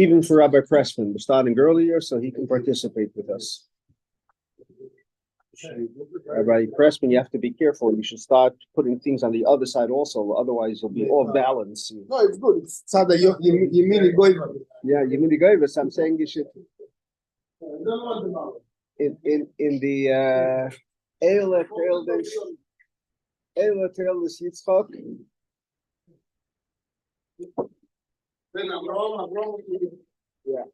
even for Rabbi Pressman. We're starting earlier so he can participate with us. Rabbi Pressman, you have to be careful. You should start putting things on the other side also. Otherwise, you'll be off balance. No, it's good. It's tzad yemini goyva. Yeah, yemini goyva. I'm saying you should. In the Eile Teildes Yitzchak. Yeah.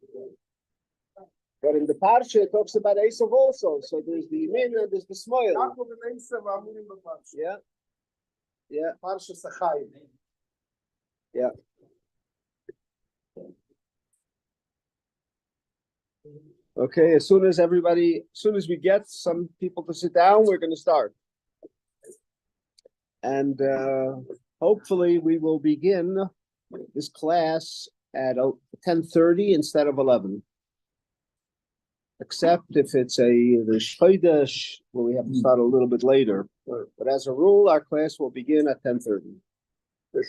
But in the Parsha, it talks about Esav also. So there's the Yemin and there's the Smoil. Yeah. Yeah. Parsha Sachai. Yeah. Okay, as soon as we get some people to sit down, we're going to start. And hopefully we will begin this class at 10:30 instead of 11. Except if it's the Chodesh, where we have to start a little bit later. But as a rule, our class will begin at 10:30. Yeah,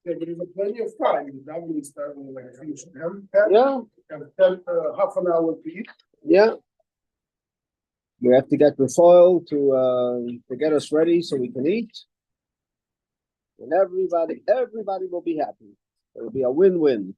there is plenty of time. That will start like finish 10. Yeah. Half an hour to eat. Yeah. We have to get the foil to get us ready so we can eat. And everybody will be happy. It'll be a win-win.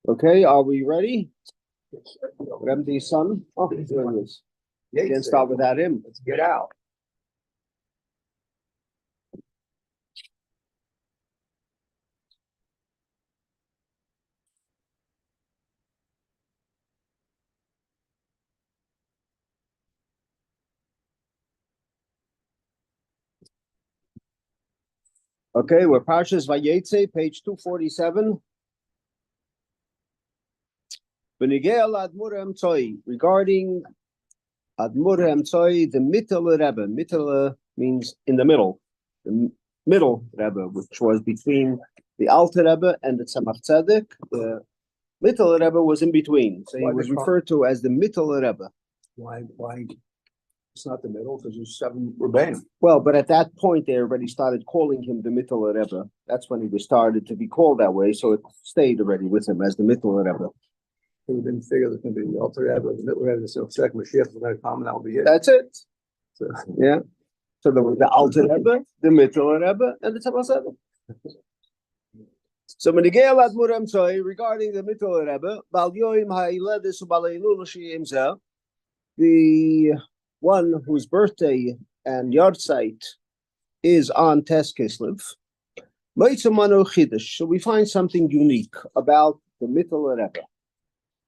Okay, are we ready? Remdi's son. Oh, there he is. You can't start without him. Let's get out. Okay, we're Parshas Vayeitzei, page 247. Regarding Admur Emtzoi, the Mittel Rebbe. Mittel means in the middle. The middle Rebbe, which was between the Alter Rebbe and the Tzemach Tzedek. The Mittel Rebbe was in between. So he was referred to as the Mittel Rebbe. Why? It's not the middle because there's 7 Rebbeim. Well, but at that point, they already started calling him the Mittel Rebbe. That's when he was started to be called that way. So it stayed already with him as the Mittel Rebbe. We didn't figure there's going to be the Alter Rebbe, the Middle Rebbe, the second Mashiach was going to come, and that'll be it. That's it. So, yeah. So there was the Alter Rebbe, the Mittel Rebbe, and the Tzemach Tzedek. So regarding the Mittel Rebbe, the one whose birthday and yahrzeit is on Tes Kislev. So we find something unique about the Mittel Rebbe.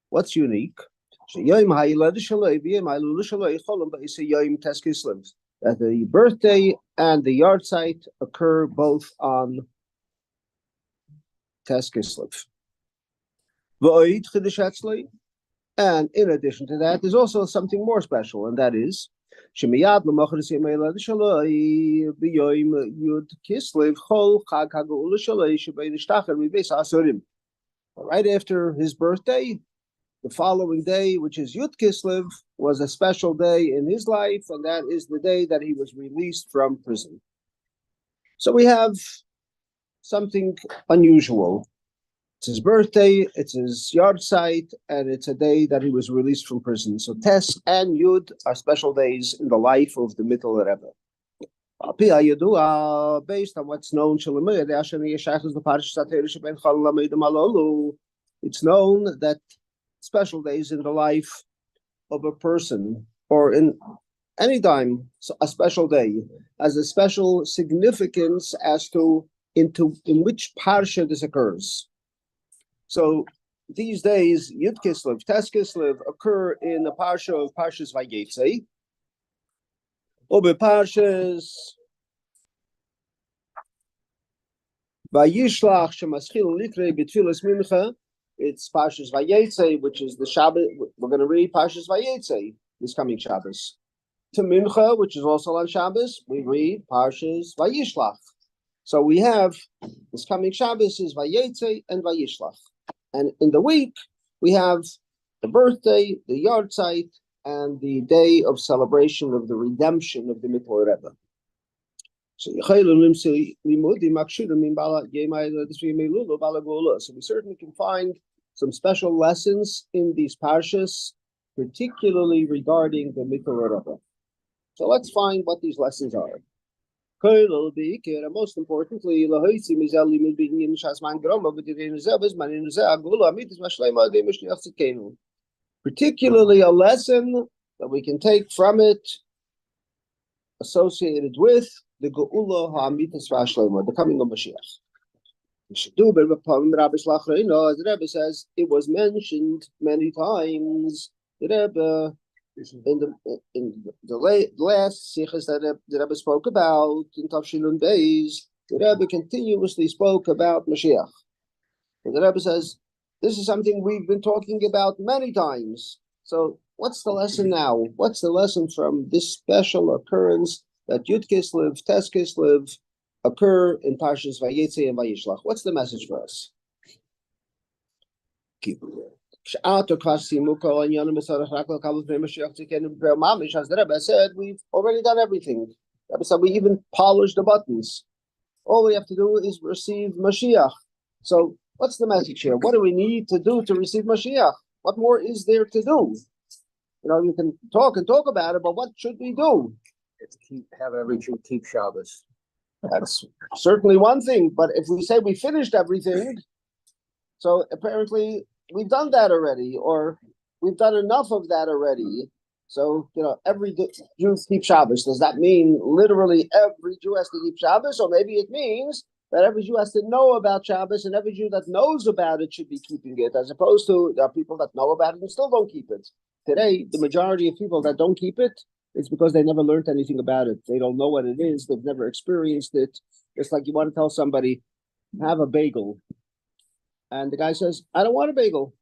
What's unique? That the birthday and the yahrzeit occur both on Tes Kislev. And in addition to that, there's also something more special, and that is right after his birthday, the following day, which is Yud Kislev, was a special day in his life, and that is the day that he was released from prison. So we have something unusual. It's his birthday, it's his yahrzeit, and it's a day that he was released from prison. So Tes and Yud are special days in the life of the Mittel Rebbe. Based on what's known, it's known that special days in the life of a person, or in any time, a special day has a special significance as to in which parsha this occurs. So these days, Yud Kislev, Tes Kislev occur in the parsha of Parshas Vayeitzei. Obe Parshas Vayishlach shemaschil likre b'tfilas mincha. It's Parshas Vayeitzei, which is the Shabbat. We're going to read Parshas Vayeitzei this coming Shabbos. To Mincha, which is also on Shabbos, we read Parshas Vayishlach. So we have this coming Shabbos is Vayeitzei and Vayishlach, and in the week we have the birthday, the Yahrzeit, and the day of celebration of the redemption of the Mikvah Rebbe. So we certainly can find some special lessons in these parshas, particularly regarding the Mikvah Rebbe. So let's find what these lessons are. Most importantly, particularly a lesson that we can take from it associated with the Geula Ha'amitas V'Hashlema, the coming of Mashiach. As the Rebbe says, it was mentioned many times. The Rebbe, in the last Sichas that the Rebbe spoke about in Tavshilun Beis, the Rebbe continuously spoke about Mashiach. And the Rebbe says, this is something we've been talking about many times. So what's the lesson now? What's the lesson from this special occurrence that Yud Kislev, Tes Kislev occur in Parshas Vayeitzei and Vayishlach? What's the message for us? As the Rebbe said, we've already done everything. The Rebbe said we even polished the buttons. All we have to do is receive Mashiach. So what's the message here? What do we need to do to receive Mashiach? What more is there to do? You can talk about it, but what should we do? It's have every Jew keep Shabbos. That's certainly one thing. But if we say we finished everything, so apparently we've done that already, or we've done enough of that already. So, every Jew keeps Shabbos. Does that mean literally every Jew has to keep Shabbos? Or maybe it means that every Jew has to know about Shabbos, and every Jew that knows about it should be keeping it, as opposed to there are people that know about it and still don't keep it. Today, the majority of people that don't keep it, it's because they never learned anything about it. They don't know what it is. They've never experienced it. It's like you want to tell somebody, have a bagel. And the guy says, I don't want a bagel.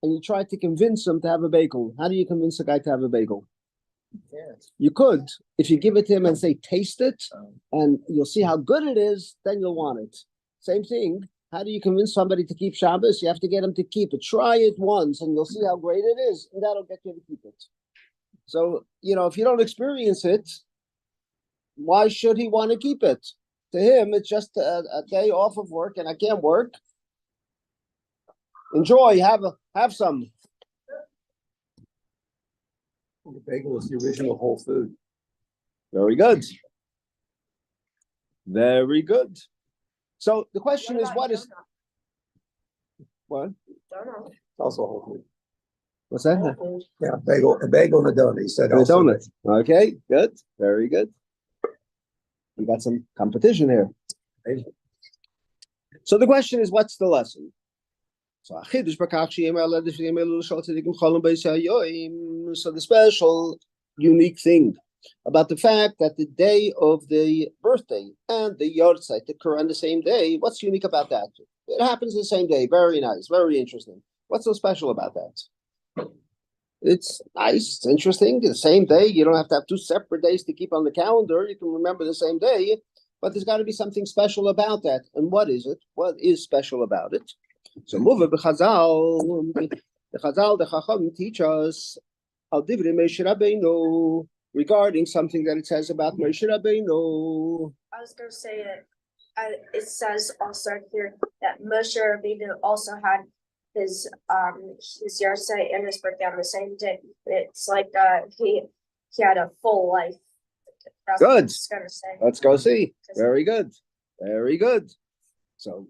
And you try to convince him to have a bagel. How do you convince a guy to have a bagel? Yes. You could. If you give it to him and say, taste it, and you'll see how good it is, then you'll want it. Same thing. How do you convince somebody to keep Shabbos? You have to get him to keep it. Try it once, and you'll see how great it is, and that'll get you to keep it. So, if you don't experience it, why should he want to keep it? To him, it's just a day off of work, and I can't work. Enjoy, have some. The bagel is the original whole food. Very good. Very good. So the question is, what is what? It's also whole food. What's that? Yeah, a bagel and a donut. He said And a also. donut. Okay, good. Very good. We got some competition here. So the question is, what's the lesson? So the special, unique thing about the fact that the day of the birthday and the Yahrzeit occur on the same day, what's unique about that? It happens the same day. Very nice. Very interesting. What's so special about that? It's nice. It's interesting. The same day. You don't have to have two separate days to keep on the calendar. You can remember the same day. But there's got to be something special about that. And what is it? What is special about it? So move it b'Chazal. The Chacham teach us al divrei Moshe Rabbeinu regarding something that it says about Moshe Rabbeinu. I was going to say it says also here that Moshe Rabbeinu also had his Yahrzeit and his birthday on the same day. It's like he had a full life. That's Good. What I was gonna say. Let's go see. Very good. Very good. So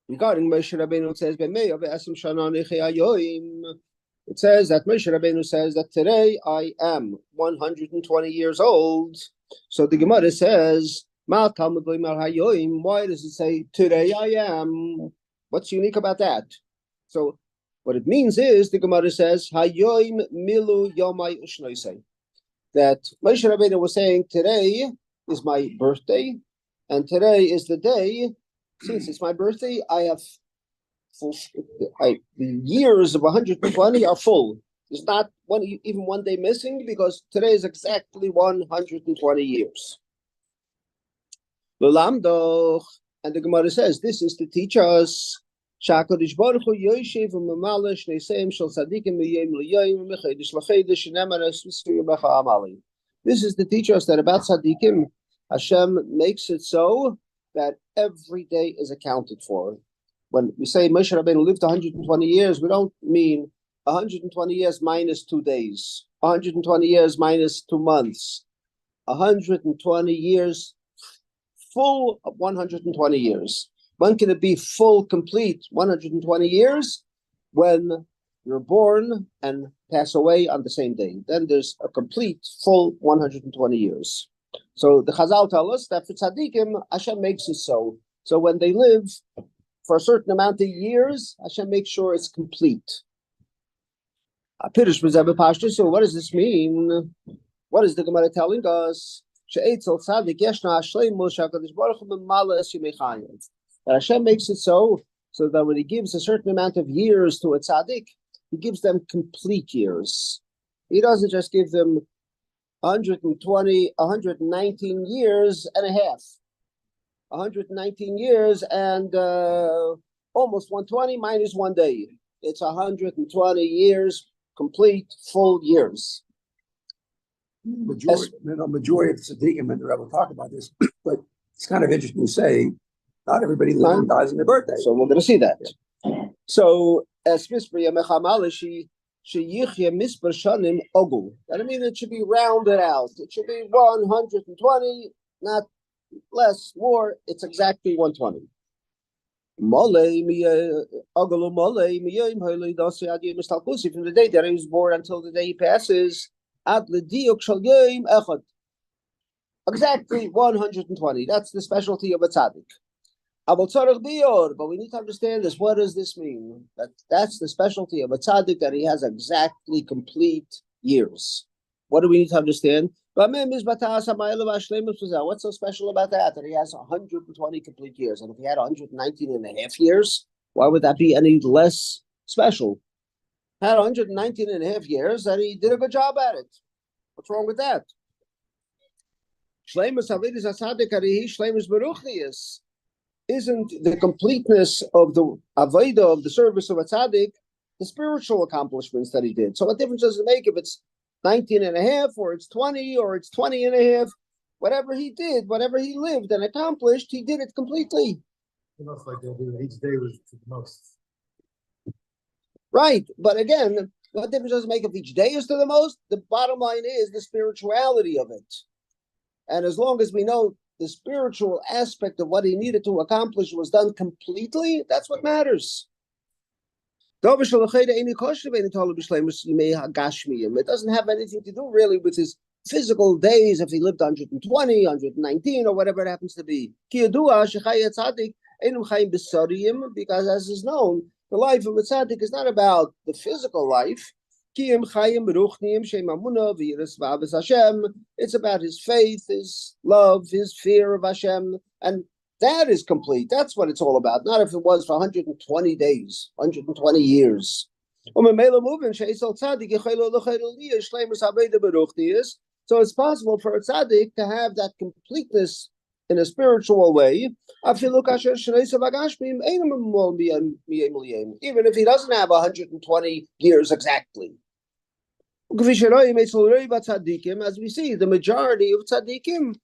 regarding Moshe Rabbeinu, it says it says that Moshe Rabbeinu says that today I am 120 years old. So the Gemara says, why does it say today I am? What's unique about that? So what it means is the Gemara says Hayoim Milu Yomai Ushnoisei. That Moshe Rabbeinu was saying today is my birthday, and today is the day since it's my birthday, I have full. The years of 120 are full. There's not even one day missing because today is exactly 120 years. L'lamdoch, and the Gemara says this is to teach us. Sha'Hakadosh Baruch Hu yoshev u'mamala shnei seim shel tzadikim miyom liyom mechedesh lachedesh shenemar esv'svir b'cha amali. This is to teach us that about tzadikim, Hashem makes it so that every day is accounted for. When we say Moshe Rabbeinu lived 120 years, we don't mean 120 years minus 2 days, 120 years minus 2 months, 120 years, full of 120 years. When can it be full, complete 120 years? When you're born and pass away on the same day. Then there's a complete, full 120 years. So the Chazal tell us that for tzaddikim, Hashem makes it so. So when they live for a certain amount of years, Hashem makes sure it's complete. So what does this mean? What is the Gemara telling us? That Hashem makes it so that when He gives a certain amount of years to a tzaddik, He gives them complete years. He doesn't just give them 120, 119 years and a half. 119 years and almost 120 minus 1 day. It's 120 years, complete, full years. Majority of the tzaddikim and the Rebbe talk about this, but it's kind of interesting to say not everybody lives and dies on their birthday. So we're going to see that. So as Mispri Yamechamalashi, Sheyichya Mispar Shanim Ogul. That means it should be rounded out. It should be 120, not less, more. It's exactly 120. From the day that he was born until the day he passes, exactly 120. That's the specialty of a tzaddik. But we need to understand this. What does this mean? That's the specialty of a tzaddik, that he has exactly complete years. What do we need to understand? What's so special about that? That he has 120 complete years. And if he had 119 and a half years, why would that be any less special? Had 119 and a half years, and he did a good job at it. What's wrong with that? Isn't the completeness of the avodah, of the service of a tzaddik, the spiritual accomplishments that he did? So what difference does it make if it's 19 and a half, or it's 20, or it's 20 and a half? Whatever he did, whatever he lived and accomplished, he did it completely. Almost like each day was the most. Right, but again, what difference does it make if each day is to the most? The bottom line is the spirituality of it. And as long as we know the spiritual aspect of what he needed to accomplish was done completely, that's what matters. It doesn't have anything to do really with his physical days, if he lived 120, 119, or whatever it happens to be. Because as is known, the life of a tzaddik is not about the physical life. It's about his faith, his love, his fear of Hashem, and that is complete. That's what it's all about. Not if it was for 120 days, 120 years. So it's possible for a tzaddik to have that completeness in a spiritual way, even if he doesn't have 120 years exactly. As we see, the majority of tzaddikim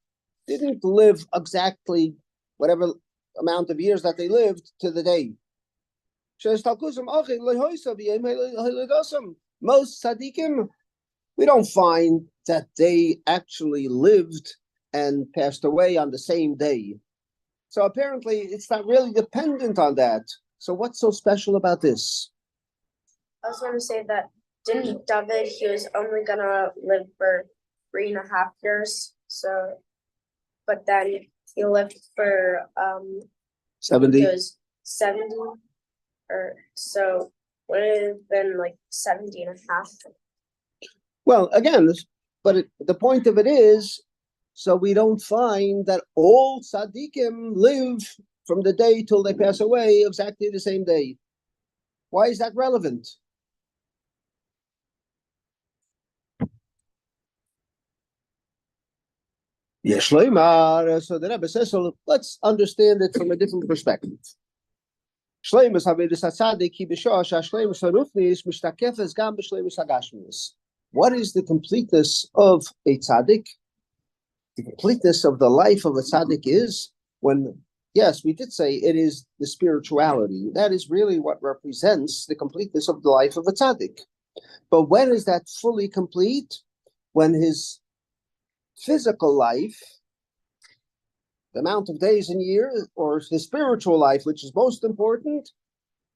didn't live exactly whatever amount of years that they lived to the day. Most tzaddikim, we don't find that they actually lived and passed away on the same day. So apparently it's not really dependent on that. So what's so special about this? I was going to say that didn't David, he was only gonna live for 3.5 years. So, but then he lived for 70. It was 70, or so would it have been like 70 and a half? Well, again, but the point of it is, so we don't find that all tzaddikim live from the day till they pass away, exactly the same day. Why is that relevant? Yes, Shloimar. So the Rebbe says, so let's understand it from a different perspective. Shleimus havedus hatzadik ki b'shosh hashleimus harufnis mishtakefes gam b'shleimus hagashmius. What is the completeness of a tzaddik? The completeness of the life of a tzaddik is when, yes, we did say it is the spirituality. That is really what represents the completeness of the life of a tzaddik. But when is that fully complete? When his physical life, the amount of days and years, or his spiritual life, which is most important,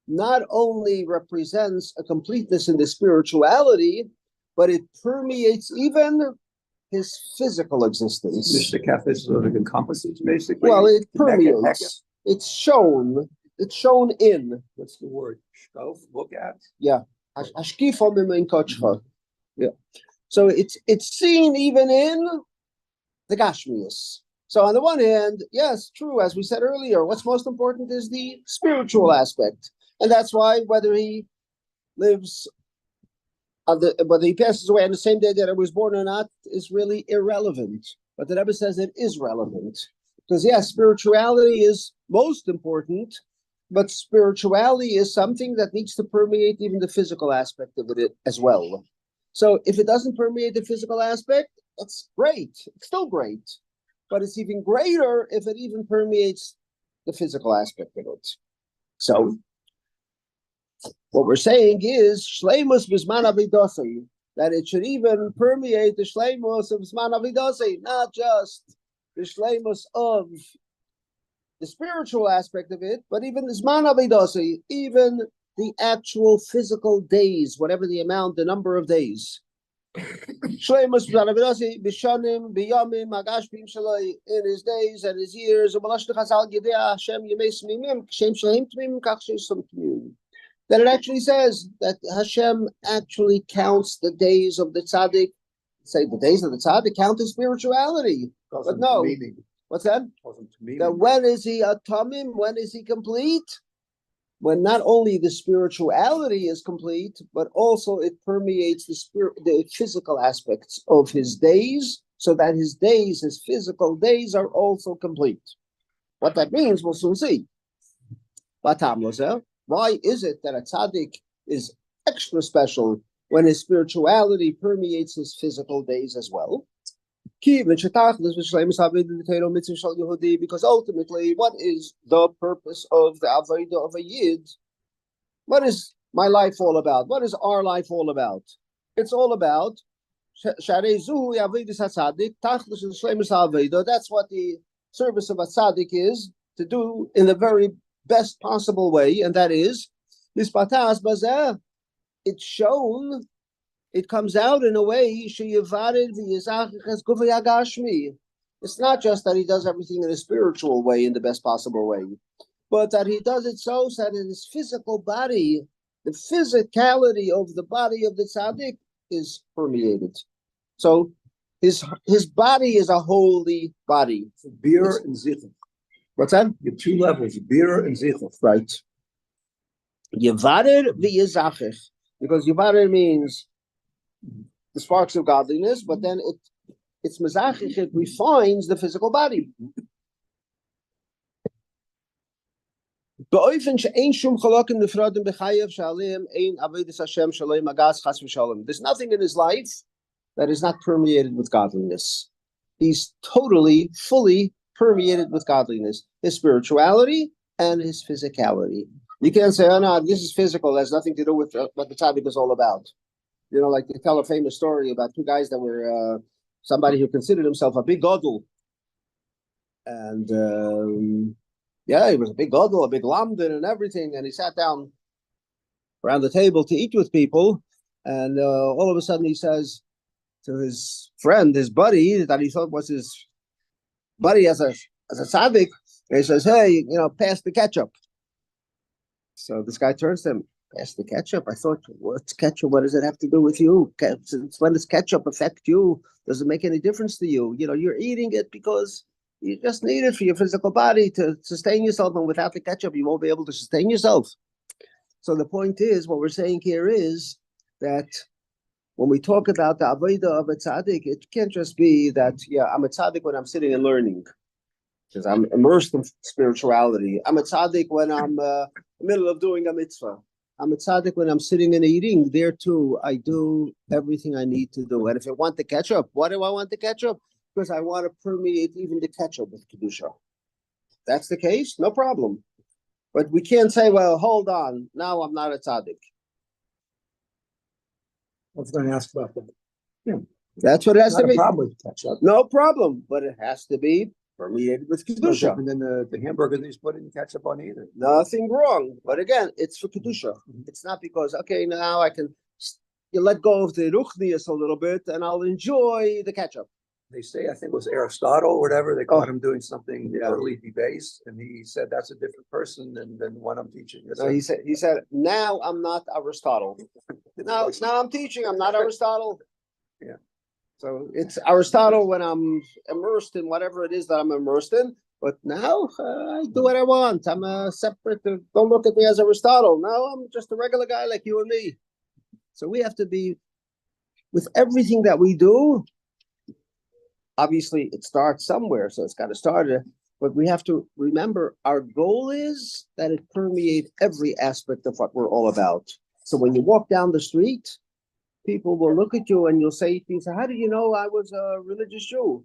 not only represents a completeness in the spirituality, but it permeates even his physical existence. Mr. Kefis sort of encompasses basically. Well, it permeates. It's shown. It's shown in. What's the word? Shkof? Look at? Yeah. Yeah. So it's seen even in the Gashmius. So on the one hand, yes, true, as we said earlier, what's most important is the spiritual aspect. And that's why whether he lives, whether he passes away on the same day that I was born or not is really irrelevant. But the Rebbe says it is relevant. Because yes, spirituality is most important, but spirituality is something that needs to permeate even the physical aspect of it as well. So if it doesn't permeate the physical aspect, that's great. It's still great. But it's even greater if it even permeates the physical aspect of it. So, what we're saying is shleimus b'zman avidosei, that it should even permeate the shleimus of zman avidosei, not just the shleimus of the spiritual aspect of it, but even the zman avidosei, even the actual physical days, whatever the amount, the number of days. Shleimus b'shanim b'yamim hagashmim shaloi, in his days and his years. That it actually says that Hashem actually counts the days of the tzaddik. Say the days of the tzaddik count as spirituality, but no. What's that? That when is he a tamim? When is he complete? When not only the spirituality is complete, but also it permeates the physical aspects of his days, so that his days, his physical days, are also complete. What that means, we'll soon see. Why is it that a tzaddik is extra special when his spirituality permeates his physical days as well? Because ultimately, what is the purpose of the avodah of a yid? What is my life all about? What is our life all about? It's all about that's what the service of a tzaddik is, to do in the very best possible way, and that is it's shown. It comes out in a way, it's not just that he does everything in a spiritual way, in the best possible way, but that he does it so that in his physical body, the physicality of the body of the tzaddik is permeated. So his body is a holy body. Bir and zichuf. What's that? You have two levels, bir and zichuf. Right. Yevarer v'yezachich. Because yevarer means the sparks of godliness, but then it's mezachich, it refines the physical body. There's nothing in his life that is not permeated with godliness. He's totally, fully permeated with godliness, his spirituality and his physicality. You can't say, oh no, this is physical, it has nothing to do with what the tzaddik is all about. You know, like they tell a famous story about two guys that were somebody who considered himself a big gadol, and he was a big gadol, a big lamdan, and everything. And he sat down around the table to eat with people, and all of a sudden he says to his friend, his buddy, that he thought was his buddy as a tzaddik, he says, "Hey, pass the ketchup." So this guy turns to him. Pass the ketchup. I thought, what's ketchup? What does it have to do with you? When does ketchup affect you? Does it make any difference to you? You're eating it because You just need it for your physical body to sustain yourself, and without the ketchup, you won't be able to sustain yourself. So the point is, what we're saying here is that when we talk about the avodah of a tzaddik, it can't just be that, yeah, I'm a tzaddik when I'm sitting and learning, because I'm immersed in spirituality. I'm a tzaddik when I'm in the middle of doing a mitzvah. I'm a tzaddik when I'm sitting and eating. There too, I do everything I need to do. And if I want the ketchup, why do I want the ketchup? Because I want to permeate even the ketchup with kedusha. That's the case, no problem. But we can't say, well, hold on, now I'm not a tzaddik. I was going to ask about that. Yeah. That's what it has Not to a be. problem with ketchup. No problem, but it has to be permeated with It's no kedusha. different than the hamburger that he's putting ketchup on either. Nothing wrong. But again, it's for kedusha. It's not because, okay, now I can you let go of the ruchnius a little bit and I'll enjoy the ketchup. They say, I think it was Aristotle or whatever, they caught Oh. him doing something Yeah. leafy based, and he said that's a different person than the one I'm teaching. No, he said, now I'm not Aristotle. Now I'm teaching, I'm not Aristotle. Yeah. So it's Aristotle when I'm immersed in whatever it is that I'm immersed in. But now I do what I want. I'm a separate. Don't look at me as Aristotle. Now I'm just a regular guy like you and me. So we have to be, with everything that we do, obviously it starts somewhere, so it's got to start it. But we have to remember our goal is that it permeates every aspect of what we're all about. So when you walk down the street, people will look at you and you'll say things, how do you know I was a religious Jew?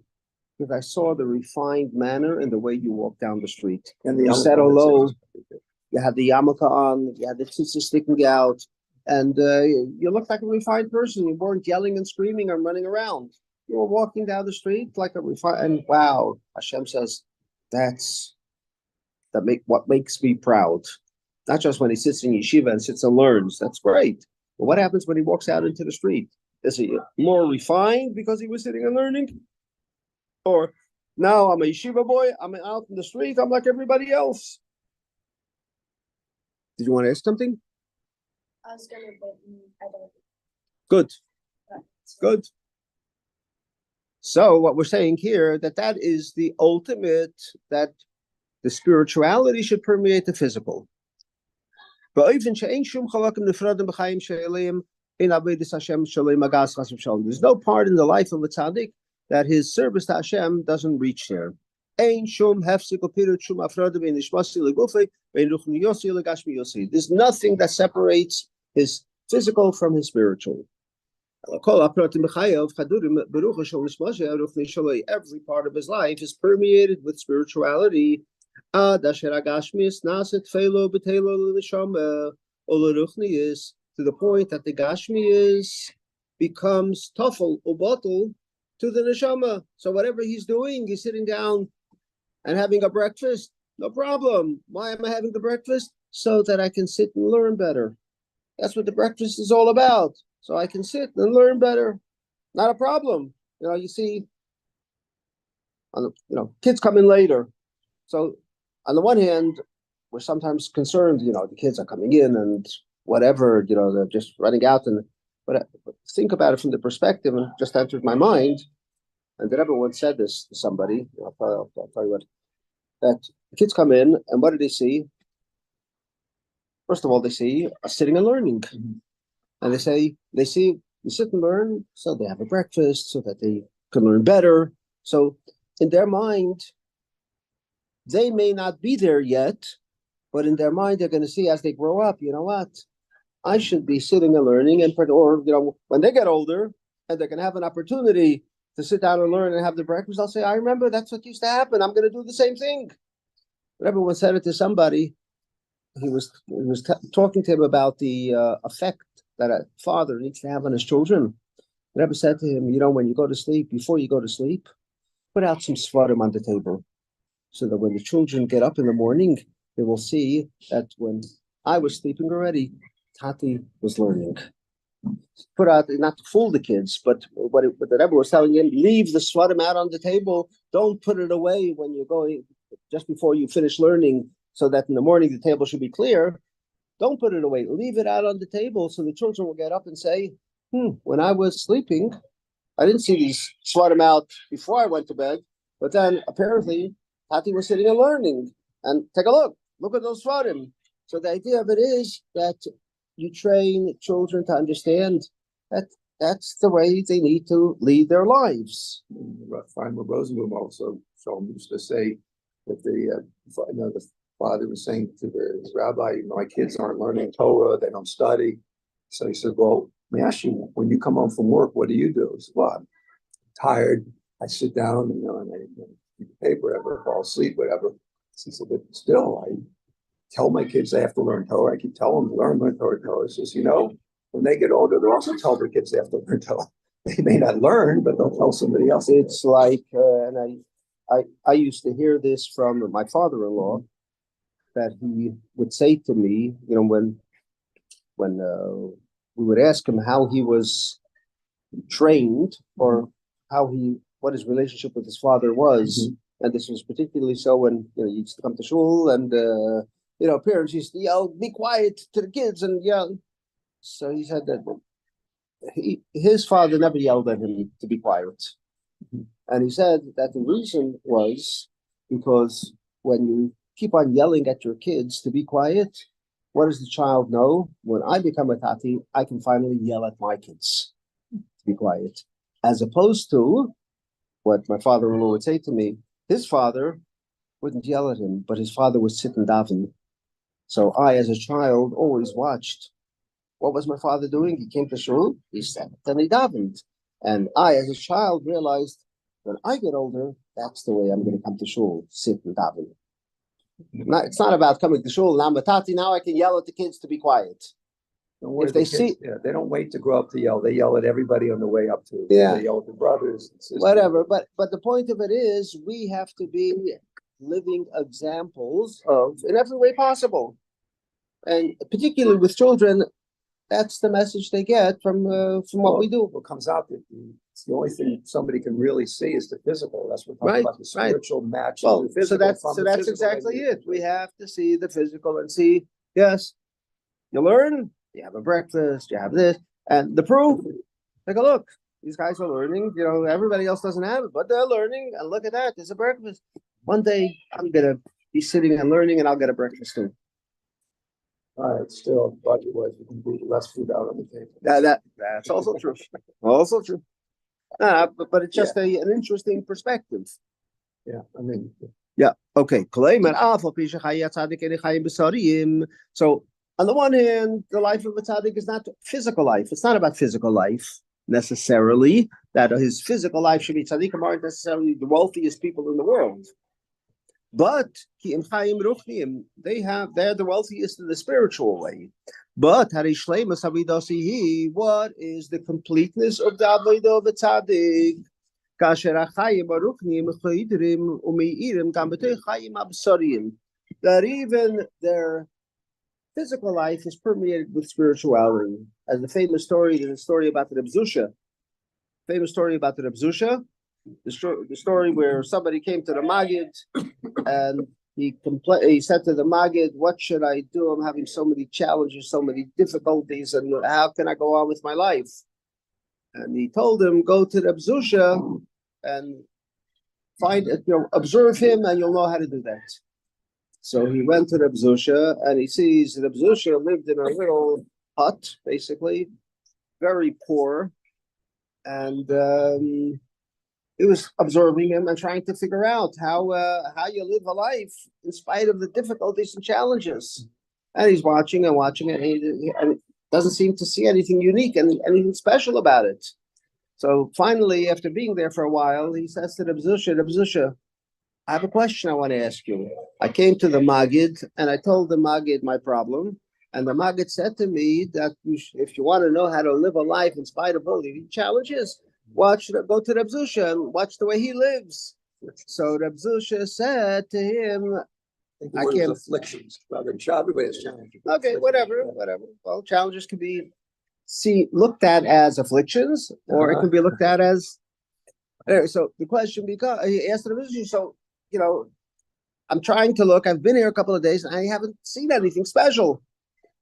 Because I saw the refined manner in the way you walk down the street. And the You said hello, you had the yarmulke on, you had the tzitzit sticking out, and you looked like a refined person. You weren't yelling and screaming and running around. You were walking down the street like a refined, and wow, Hashem says, what makes me proud. Not just when he sits in yeshiva and sits and learns, that's great. But what happens when he walks out into the street? Is he more refined because he was sitting and learning? Or now I'm a yeshiva boy, I'm out in the street, I'm like everybody else. Did you want to ask something? I was gonna, but I don't. Good, but- good. So what we're saying here, that is the ultimate, that the spirituality should permeate the physical. There's no part in the life of a tzaddik that his service to Hashem doesn't reach there. There's nothing that separates his physical from his spiritual. Every part of his life is permeated with spirituality. To the point that the Gashmias becomes tafel or bottle to the neshama. So whatever he's doing, he's sitting down and having a breakfast, no problem. Why am I having the breakfast? So that I can sit and learn better. That's what the breakfast is all about. So I can sit and learn better. Not a problem. You see, kids come in later. So on the one hand, we're sometimes concerned, the kids are coming in and whatever, they're just running out. But think about it from the perspective, and just entered my mind, and that everyone said this to somebody. I'll tell you what, that the kids come in, and what do they see? First of all, they see us sitting and learning. Mm-hmm. And they see you sit and learn, so they have a breakfast, so that they can learn better. So in their mind, they may not be there yet, but in their mind, they're going to see as they grow up, you know what? I should be sitting and learning, or when they get older and they're going to have an opportunity to sit down and learn and have the breakfast, I'll say, I remember that's what used to happen. I'm going to do the same thing. But everyone said it to somebody. He was talking to him about the effect that a father needs to have on his children. The Rebbe said to him, when you go to sleep, before you go to sleep, put out some svarim on the table, so that when the children get up in the morning, they will see that when I was sleeping already, Tati was learning. Put out, not to fool the kids, but what the Rebbe was telling him, leave the svarim out on the table. Don't put it away when you're going, just before you finish learning, so that in the morning the table should be clear. Don't put it away. Leave it out on the table so the children will get up and say, when I was sleeping, I didn't see these svarim out before I went to bed. But then apparently Tati was sitting and learning. And take a look at those svarim. So the idea of it is that you train children to understand that that's the way they need to lead their lives. Fine, Rosenfeld also used to say that the father was saying to the rabbi, my kids aren't learning Torah, they don't study. So he said, well, let me ask you, when you come home from work, what do you do? He said, well, I'm tired. I sit down, and I read the paper, whatever, fall asleep, whatever. He said, but still, I tell my kids they have to learn Torah. I keep telling them to learn Torah. He says, when they get older, they'll also tell their kids they have to learn Torah. They may not learn, but they'll tell somebody else. It's like, and I used to hear this from my father-in-law, that he would say to me, when we would ask him how he was trained or what his relationship with his father was, and this was particularly so when he used to come to shul and parents used to yell, "Be quiet" to the kids and yell. So he said that his father never yelled at him to be quiet, and he said that the reason was because when you keep on yelling at your kids to be quiet, what does the child know? When I become a tati, I can finally yell at my kids to be quiet, as opposed to what my father-in-law would say to me. His father wouldn't yell at him, but his father would sit and daven. So I, as a child, always watched. What was my father doing? He came to shul, he sat, and he davened. And I, as a child, realized when I get older, that's the way I'm going to come to shul, sit and daven. It's not about coming to shul. Now I'm a tati, now I can yell at the kids to be quiet. If they see, they don't wait to grow up to yell. They yell at everybody on the way up to. Yeah. They yell at their brothers and sisters. Whatever. But the point of it is, we have to be living examples of in every way possible, and particularly with children, that's the message they get from what we do. What comes out that it's the only thing somebody can really see is the physical. That's what we're talking about, the spiritual match. Well, the physical, so that's exactly it. We have to see the physical and see. Yes, you learn. You have a breakfast, you have this, and the proof, take a look. These guys are learning, everybody else doesn't have it, but they're learning, and look at that, there's a breakfast. One day, I'm going to be sitting and learning, and I'll get a breakfast too. All right, still, budget-wise, we can put less food out on the table. That's also true. Also true. But it's just an interesting perspective. Yeah, Yeah, okay. So, on the one hand, the life of a tzaddik is not physical life. It's not about physical life necessarily, that his physical life should be tzaddikim aren't necessarily the wealthiest people in the world. But they're the wealthiest in the spiritual way. But what is the completeness of the avodah of a tzaddik? That even their physical life is permeated with spirituality. As the famous story, there's a story about the Reb Zusha. The story where somebody came to the Maggid and he said to the Maggid, "What should I do? I'm having so many challenges, so many difficulties, and how can I go on with my life?" And he told him, "Go to the Reb Zusha and observe him, and you'll know how to do that." So he went to Reb Zusha, and he sees Reb Zusha lived in a little hut, basically, very poor, and he was observing him and trying to figure out how you live a life in spite of the difficulties and challenges. And he's watching and he doesn't seem to see anything unique and anything special about it. So finally, after being there for a while, he says to Reb Zusha, "I have a question I want to ask you. I came to the Maggid and I told the Maggid my problem. And the Maggid said to me that if you want to know how to live a life in spite of all the challenges, go to Reb Zusha and watch the way he lives." So Reb Zusha said to him, I can't afflictions rather than challenges. Okay, whatever. Well, challenges can be looked at as afflictions, or it can be looked at as. Anyway, so the question becomes: he asked the Reb Zusha, "So, I'm trying to look. I've been here a couple of days, and I haven't seen anything special."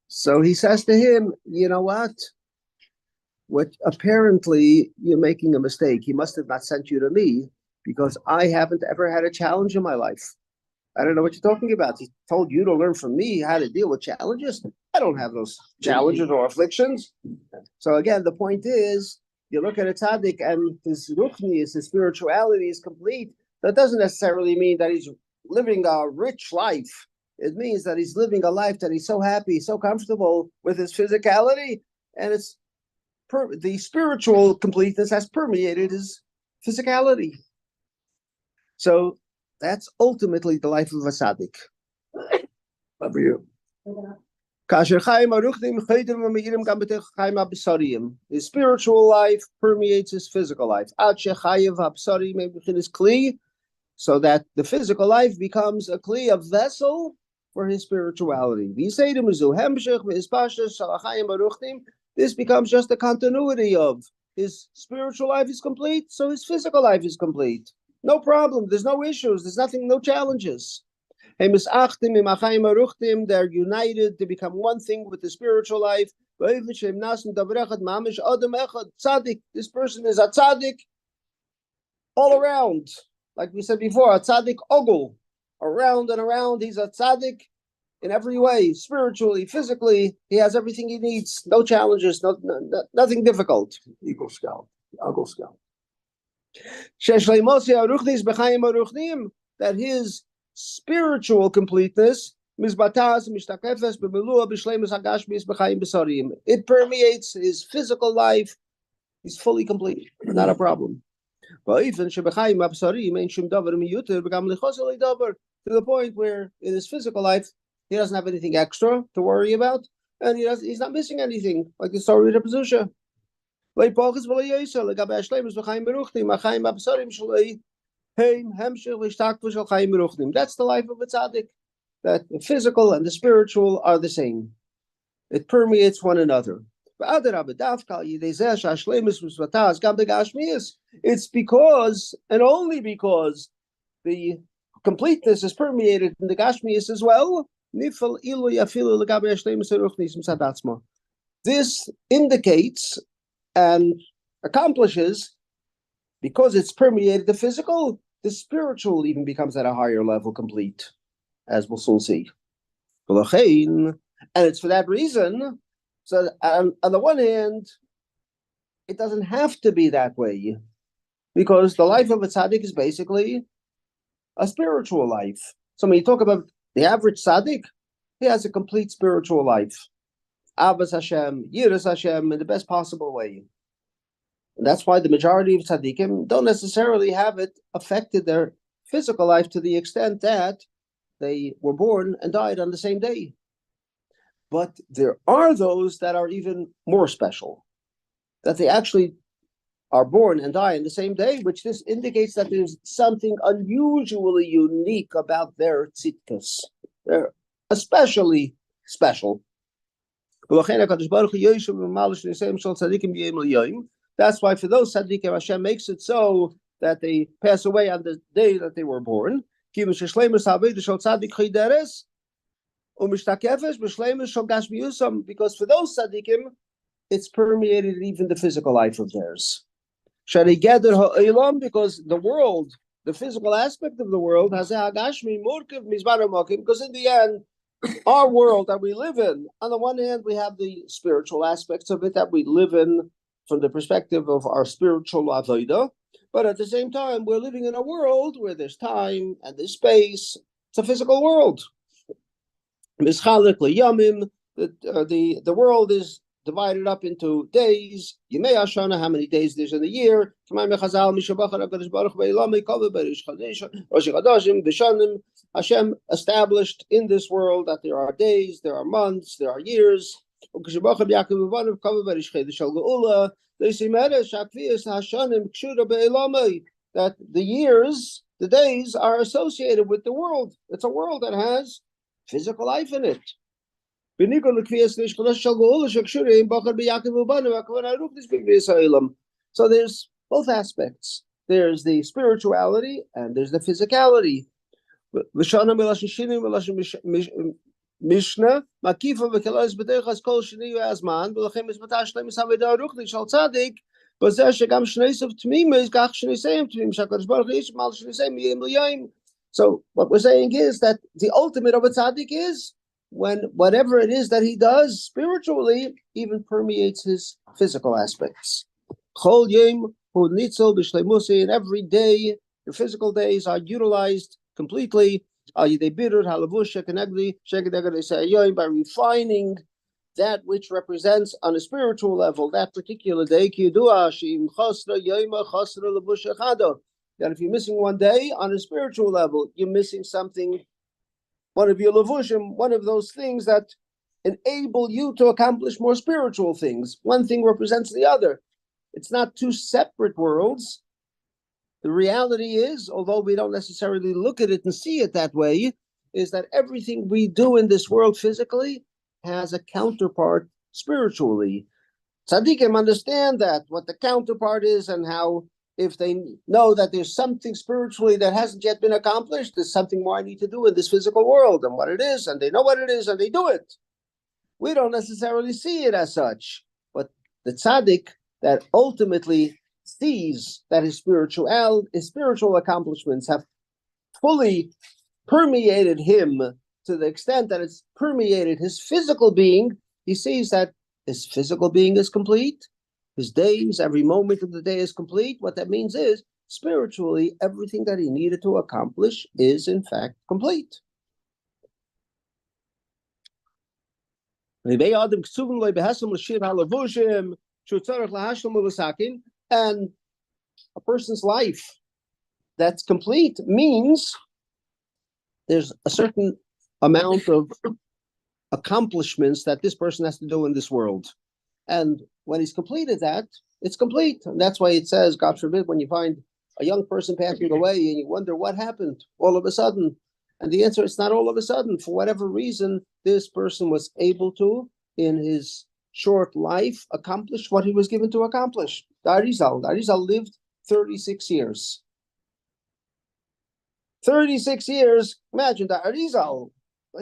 So he says to him, "You know what? Apparently you're making a mistake. He must have not sent you to me. because I haven't ever had a challenge in my life. I don't know what you're talking about. He told you to learn from me how to deal with challenges. I don't have those challenges or afflictions. So again, the point is, you look at a tzaddik and his ruchnius, his spirituality is complete. That doesn't necessarily mean that he's living a rich life. It means that he's living a life that he's so happy, so comfortable with his physicality, and the spiritual completeness has permeated his physicality. So that's ultimately the life of a tzaddik. Love you. His spiritual life permeates his physical life. So that the physical life becomes a kli, a vessel for his spirituality. This becomes just a continuity of his spiritual life is complete, so his physical life is complete. No problem. There's no issues. There's nothing, no challenges. They're united to become one thing with the spiritual life. Tzaddik. This person is a tzaddik all around. Like we said before, a tzaddik ogul. Around and around, he's a tzaddik in every way, spiritually, physically. He has everything he needs. No challenges, nothing difficult. Eagle Scout, Uncle Scout. That his spiritual completeness it permeates his physical life. He's fully complete, not a problem. To the point where in his physical life he doesn't have anything extra to worry about, and he's not missing anything, like the story of Rabbi Sicha. That's the life of a tzaddik, that the physical and the spiritual are the same. It permeates one another. It's because, and only because, the completeness is permeated in the Gashmias as well. This indicates and accomplishes, because it's permeated the physical, the spiritual even becomes at a higher level complete, as we'll soon see. And it's for that reason, so on the one hand, it doesn't have to be that way, because the life of a tzaddik is basically a spiritual life. So when you talk about the average tzaddik, he has a complete spiritual life. Abbas Hashem, Yiras Hashem, in the best possible way. And that's why the majority of tzaddikim don't necessarily have it affected their physical life to the extent that they were born and died on the same day. But there are those that are even more special, that they actually are born and die on the same day, which this indicates that there's something unusually unique about their tzidkus. They're especially special. That's why for those tzaddikim, Hashem makes it so that they pass away on the day that they were born. Because for those tzaddikim, it's permeated even the physical life of theirs. Because the world, the physical aspect of the world, has because in the end, our world that we live in, on the one hand, we have the spiritual aspects of it that we live in from the perspective of our spiritual avodah, but at the same time, we're living in a world where there's time and there's space. It's a physical world. The world is divided up into days. Yemei Hashana, how many days there's in the year. Hashem established in this world that there are days, there are months, there are years. That the years, the days are associated with the world. It's a world that has physical life in it. So there's both aspects. There's the spirituality and there's the physicality. Mishnah, So what we're saying is that the ultimate of a tzaddik is when whatever it is that he does spiritually even permeates his physical aspects. And every day, your physical days are utilized completely by refining that which represents on a spiritual level that particular day. That if you're missing one day on a spiritual level, you're missing something, one of your levushim, one of those things that enable you to accomplish more spiritual things. One thing represents the other. It's not two separate worlds. The reality is, although we don't necessarily look at it and see it that way, is that everything we do in this world physically has a counterpart spiritually. Tzaddikim understand that, what the counterpart is, and how if they know that there's something spiritually that hasn't yet been accomplished, there's something more I need to do in this physical world, and what it is, and they know what it is, and they do it. We don't necessarily see it as such, but the tzaddik that ultimately sees that his spiritual accomplishments have fully permeated him to the extent that it's permeated his physical being, he sees that his physical being is complete, his days, every moment of the day is complete. What that means is, spiritually, everything that he needed to accomplish is in fact complete. And a person's life that's complete means there's a certain amount of accomplishments that this person has to do in this world. And when he's completed that, it's complete. And that's why it says, God forbid, when you find a young person passing away and you wonder what happened all of a sudden. And the answer is not all of a sudden. For whatever reason, this person was able to, in his short life, accomplish what he was given to accomplish. The Arizal lived 36 years. 36 years, imagine the Arizal.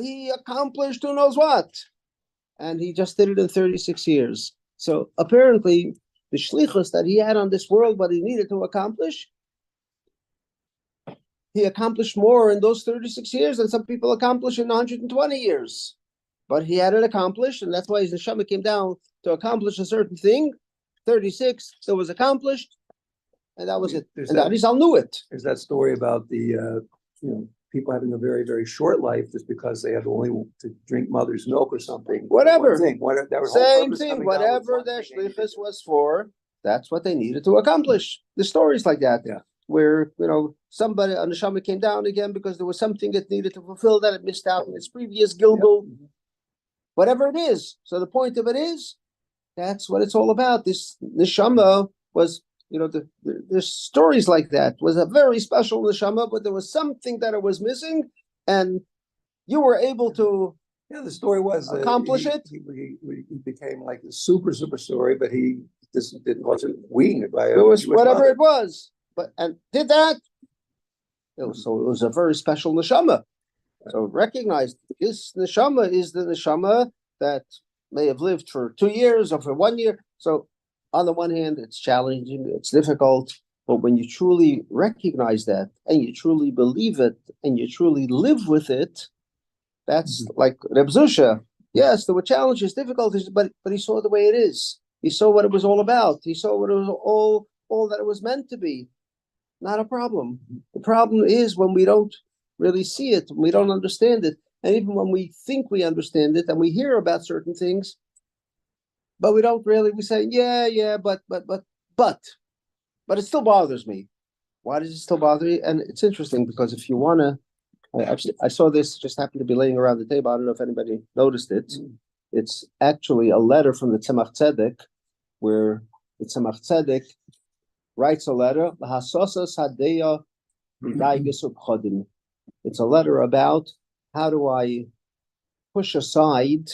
He accomplished who knows what. And he just did it in 36 years. So apparently, the shlichus that he had on this world, what he needed to accomplish, he accomplished more in those 36 years than some people accomplish in 120 years. But he had it accomplished, and that's why his neshama came down to accomplish a certain thing. 36, it was accomplished, and that was it. And the Arizal knew it. There's that story about the people having a very, very short life just because they have only to drink mother's milk or something. Whatever. Same thing. Whatever their shlichus was for, that's what they needed to accomplish. The stories like that. Yeah. Where, somebody, a neshama came down again because there was something it needed to fulfill that it missed out in its previous Gilgul. Yep. Whatever it is. So the point of it is, that's what it's all about. This neshama was, there's stories like that. Was a very special neshama, but there was something that it was missing, and you were able to. Yeah, the story was accomplish it. He became like a super story, but he just wasn't winging it by. It was whatever it was, and did that. It was a very special neshama. So recognize this neshama is the neshama that may have lived for 2 years or for 1 year. So on the one hand, it's challenging, it's difficult, but when you truly recognize that and you truly believe it and you truly live with it, that's like Reb Zusha. Yes, there were challenges, difficulties, but he saw the way it is. He saw what it was all about. He saw what it was all that it was meant to be. Not a problem. The problem is when we don't really see it, we don't understand it, and even when we think we understand it and we hear about certain things, but we don't really. We say, but it still bothers me. Why does it still bother you? And it's interesting because if you want to, I saw this, just happened to be laying around the table. I don't know if anybody noticed it. It's actually a letter from the Tzemach Tzedek, where the Tzemach Tzedek writes a letter. It's a letter about how do I push aside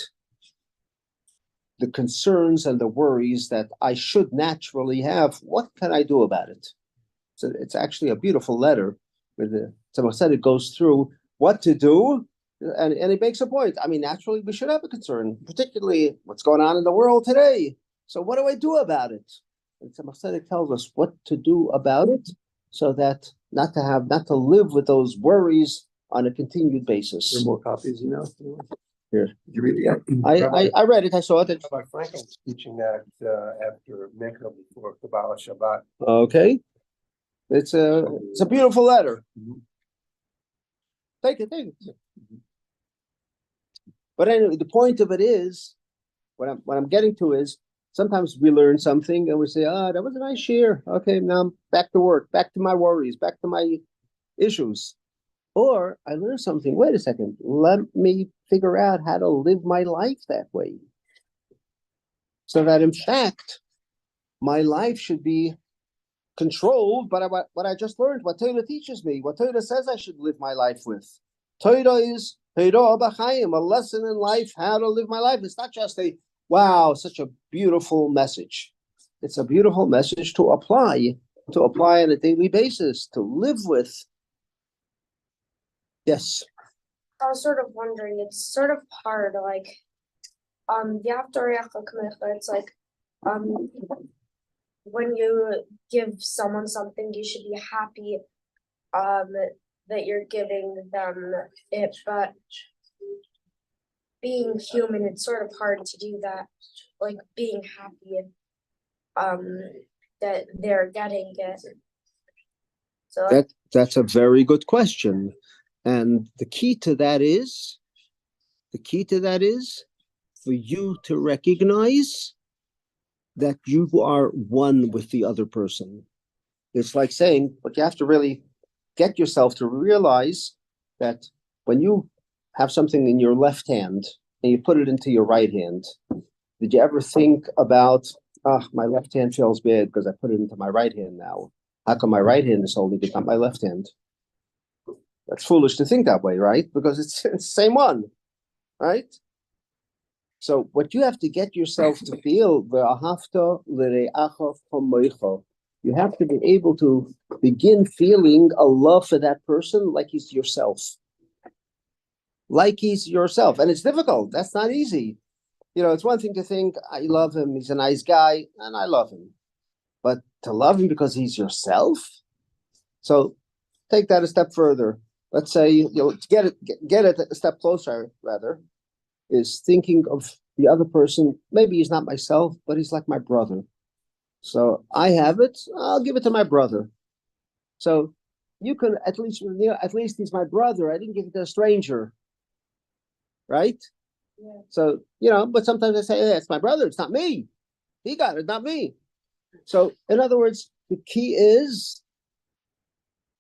the concerns and the worries that I should naturally have. What can I do about it? So it's actually a beautiful letter where the Tzemach Tzedek goes through what to do, and he makes a point. I mean, naturally, we should have a concern, particularly what's going on in the world today. So what do I do about it? And some Tzedek tells us what to do about it, so that not to live with those worries on a continued There basis. are more copies, you know? Here. Did you read it yet? I read it. I saw it. Rabbi Frankel was teaching that after Mikra before Kabbalah Shabbat. Okay. It's a beautiful letter. Take it. But anyway, the point of it is, what I'm getting to is, sometimes we learn something and we say, that was a nice share. Okay, now I'm back to work, back to my worries, back to my issues. Or I learned something. Wait a second. Let me figure out how to live my life that way. So that in fact, my life should be controlled by what I just learned, what Torah teaches me, what Torah says I should live my life with. Torah is Torah b'chaim, a lesson in life, how to live my life. It's not just wow, such a beautiful message. It's a beautiful message to apply on a daily basis, to live with. Yes. I was sort of wondering, it's sort of hard, like, it's like, when you give someone something, you should be happy, that you're giving them it, but being human, it's sort of hard to do that, like being happy, that they're getting it. So That's a very good question. And the key to that is for you to recognize that you are one with the other person. It's like saying, but you have to really get yourself to realize that when you have something in your left hand and you put it into your right hand, did you ever think about, my left hand feels bad because I put it into my right hand now? How come my right hand is holding it, not my left hand? That's foolish to think that way, right? Because it's the same one, right? So what you have to get yourself to feel, you have to be able to begin feeling a love for that person like he's yourself. Like he's yourself. And it's difficult. That's not easy. It's one thing to think, I love him, he's a nice guy, and I love him. But to love him because he's yourself? So take that a step further. Let's say, to get it a step closer, rather, is thinking of the other person. Maybe he's not myself, but he's like my brother. So I have it, I'll give it to my brother. So you can at least he's my brother. I didn't give it to a stranger. Right? yeah. So, but sometimes I say, hey, it's my brother, it's not me. He got it, not me. So in other words, the key is,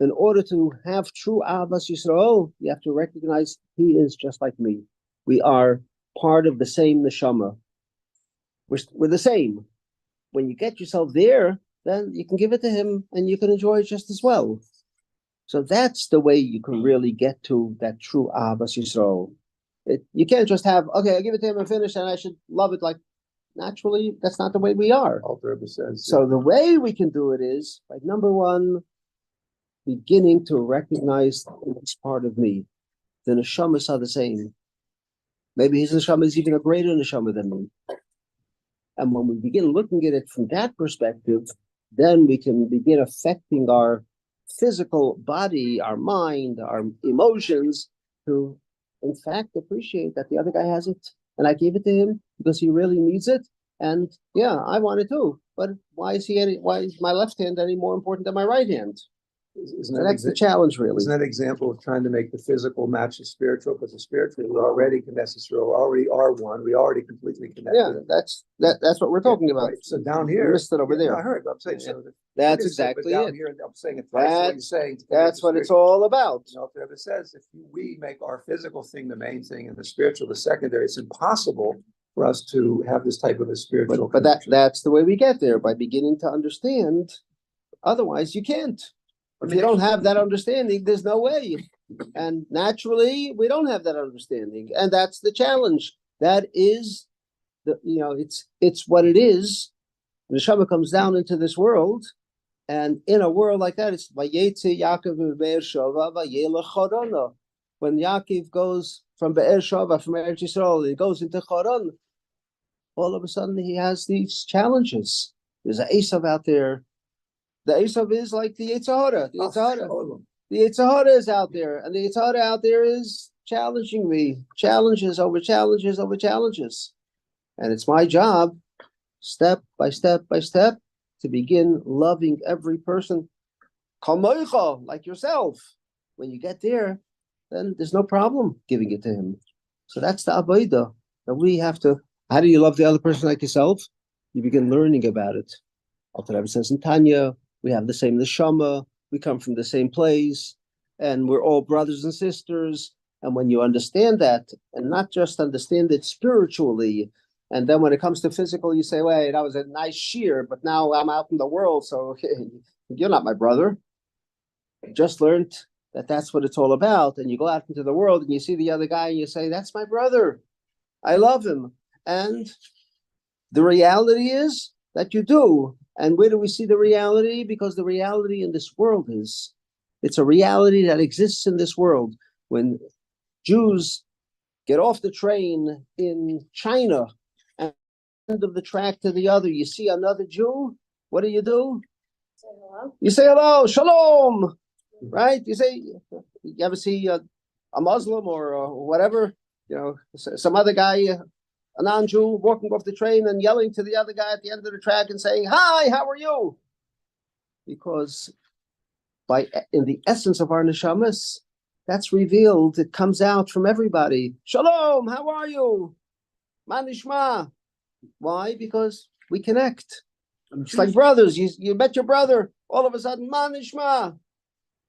in order to have true Ahavas Yisrael, you have to recognize he is just like me. We are part of the same neshama. We're the same. When you get yourself there, then you can give it to him and you can enjoy it just as well. So that's the way you can really get to that true Ahavas Yisrael. You can't just have, okay, I give it to him and finish, and I should love it like naturally. That's not the way we are. Rabbi says. So the way we can do it is, like, number one, beginning to recognize it's part of me. The neshamas are the same. Maybe his neshama is even a greater neshama than me. And when we begin looking at it from that perspective, then we can begin affecting our physical body, our mind, our emotions, to, in fact, appreciate that the other guy has it. And I gave it to him because he really needs it. And yeah, I want it too. But why is my left hand any more important than my right hand? That's the challenge, really. Isn't that an example of trying to make the physical match the spiritual? Because the spiritual, we already already are one. We already completely connected. Yeah, that's what we're talking about. Right. So down here, you missed it over there. I heard. I'm saying so. That's exactly down it. Here, I'm saying it twice. What you're saying. That's what it's all about. It says if we make our physical thing the main thing and the spiritual the secondary, it's impossible for us to have this type of a spiritual. But that's the way we get there, by beginning to understand. Otherwise, you can't. If you don't have that understanding, there's no way. And naturally, we don't have that understanding. And that's the challenge. That is it's what it is. The neshama comes down into this world, and in a world like that, it's Vayeitzei Yaakov Be'er Shava Vayelech Charana. When Yaakov goes from Be'er Shava, from Eretz Yisrael, he goes into Charan, all of a sudden he has these challenges. There's an Esav out there. The Esav is like the Yetzer Hara. The Yetzer Hara is out there, and the Yetzer Hara out there is challenging me. Challenges over challenges over challenges. And it's my job, step by step by step, to begin loving every person. Kamoicha, like yourself. When you get there, then there's no problem giving it to him. So that's the avodah that we have to. How do you love the other person like yourself? You begin learning about it. Alter Rebbe says in Tanya, we have the same neshama, we come from the same place, and we're all brothers and sisters. And when you understand that, and not just understand it spiritually, and then when it comes to physical, you say, wait, that was a nice shear, but now I'm out in the world, so you're not my brother. You just learned that that's what it's all about, and you go out into the world and you see the other guy and you say, that's my brother. I love him. And the reality is that you do. And where do we see the reality? Because the reality in this world is, it's a reality that exists in this world. When Jews get off the train in China and end of the track to the other, you see another Jew, what do? Say hello. You say hello, shalom, right? You say, you ever see a Muslim or whatever, some other guy, a non-Jew walking off the train and yelling to the other guy at the end of the track and saying, hi, how are you? Because in the essence of our neshamas, that's revealed. It comes out from everybody. Shalom, how are you? Ma nishma. Why? Because we connect. It's like brothers. You met your brother. All of a sudden, ma nishma.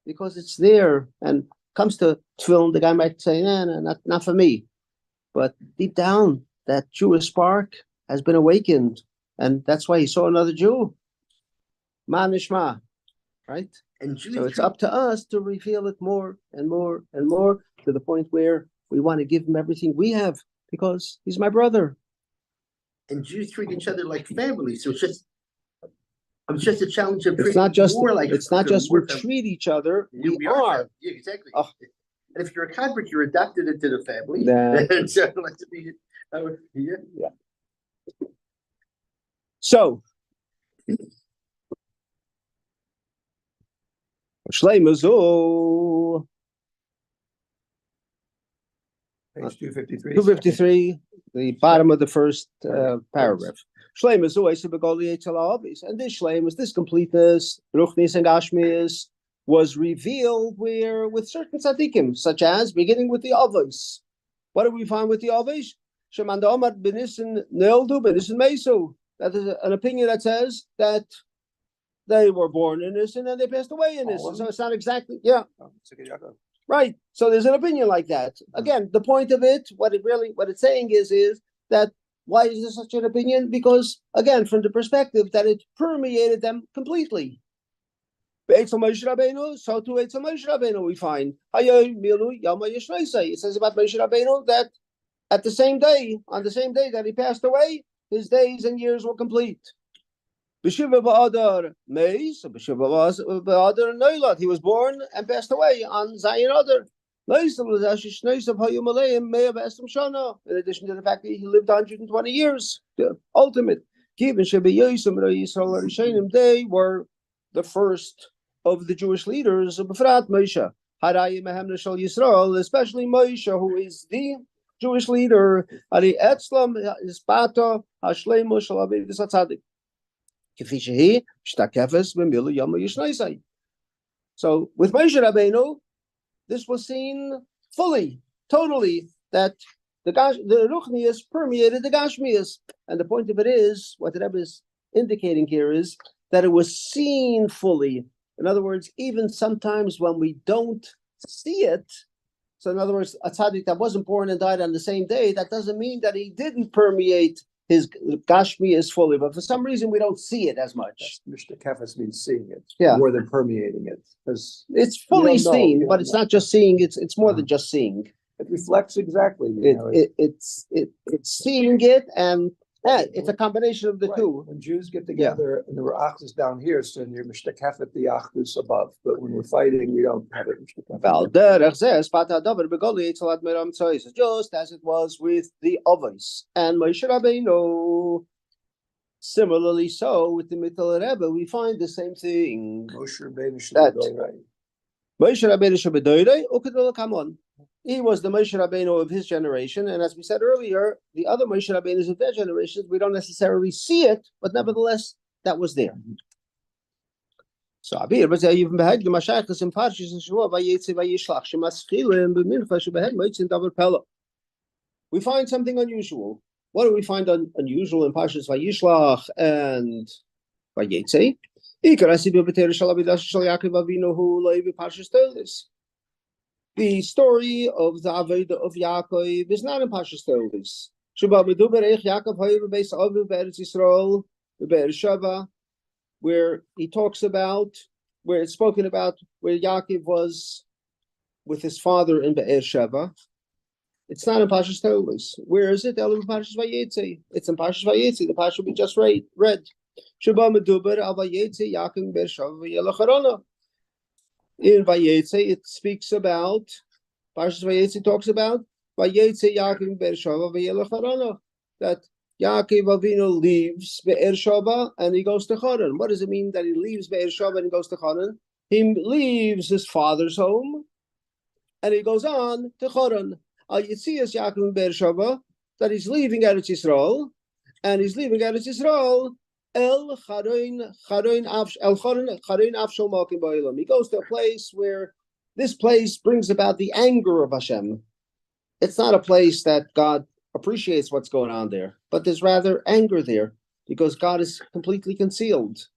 Because it's there. And comes to tefillin, the guy might say, no, not for me. But deep down, that Jewish spark has been awakened. And that's why he saw another Jew. Ma nishma. Right? And so it's up to us to reveal it more and more and more, to the point where we want to give him everything we have because he's my brother. And Jews treat each other like family. So it's just a challenge of It's not just more like it's not just we family. treat each other. We We are. Yeah, exactly. Oh. And if you're a convert, you're adopted into the family. Yeah. And so like to be, yeah. So Shleimazu. Page 253. 253, the bottom of the first paragraph. Shleimazu, and this shleimus, this completeness, ruchnis and gashmis, was revealed where with certain tzaddikim, such as beginning with the avos. What do we find with the avos? Shemanda Omar benisin neildu benisin mesu. That is an opinion that says that they were born innocent and they passed away innocent. So it's not exactly, right. So there's an opinion like that. Again, the point of it, what it's saying is that why is there such an opinion? Because again, from the perspective that it permeated them completely. So too Eitzel Moshe Rabbeinu we find. It says about Moshe Rabbeinu that on the same day that he passed away, his days and years were complete. He was born and passed away on Zayin Adar. In addition to the fact that he lived 120 years, the ultimate. They were the first of the Jewish leaders, especially Moshe, who is the Jewish leader. So with Moshe Rabbeinu, this was seen fully, totally, that the Ruchnius permeated the Gashmius. And the point of it is, what the Rebbe is indicating here is that it was seen fully. In other words, even sometimes when we don't see it, so in other words, a tzaddik that wasn't born and died on the same day, that doesn't mean that he didn't permeate his Gashmius fully, but for some reason we don't see it as much. Mr. Kefas means seeing it, Yeah, more than permeating it, because it's fully you don't know, seen, you but don't it's know. not just seeing. It's more than just seeing. it reflects exactly. It's seeing it, and it's a combination of the Right. two. When Jews get together and there were achdus down here, so you're mishtakafet the achdus above. But when we're fighting, we don't have it Just as it was with the ovens and Moshe Rabbeinu. Similarly, so with the Mittel Rebbe, we find the same thing. Moshe Rabbeinu should That- be going right. Moshe Rabbeinu Shabbadoidei, Ukadol Kamon. He was the Moshe Rabbeinu of his generation, and as we said earlier, the other Moshe Rabbeinus of their generations, we don't necessarily see it, but nevertheless, that was there. So Abir, but even behag the Mashachas and Parshas and Shua Vayeitzei Vayishlach Shemaschilim b'mincha shebehed moitzin davar pella. We find something unusual. What do we find unusual in Parshas Vayishlach and Vayeitzei? The story of the Avodah of Yaakov is not in Parshas Tolis. Where he talks about, where it's spoken about, where Yaakov was with his father in Be'er Sheva. It's not in Parshas Tolis. Where is it? In Parshas Vayeitzei. It's in Parshas Vayeitzei, the Parsha we just read. In Vayeitzei, it speaks about, Parshas Vayeitzei talks about Vayeitzei Yaakov Be'er Sheva v'yelech harana, that Yaakov Avinu leaves Be'er Sheva and he goes to Haran. What does it mean that he leaves Be'er Sheva and he goes to Haran? He leaves his father's home and he goes on to Haran. Yitzias Yaakov Be'er Sheva, that he's leaving Eretz Yisrael, and he's leaving Eretz Yisrael El Charein Afshal Malkim Ba'ilam. He goes to a place where this place brings about the anger of Hashem. It's not a place that God appreciates what's going on there, but there's rather anger there because God is completely concealed.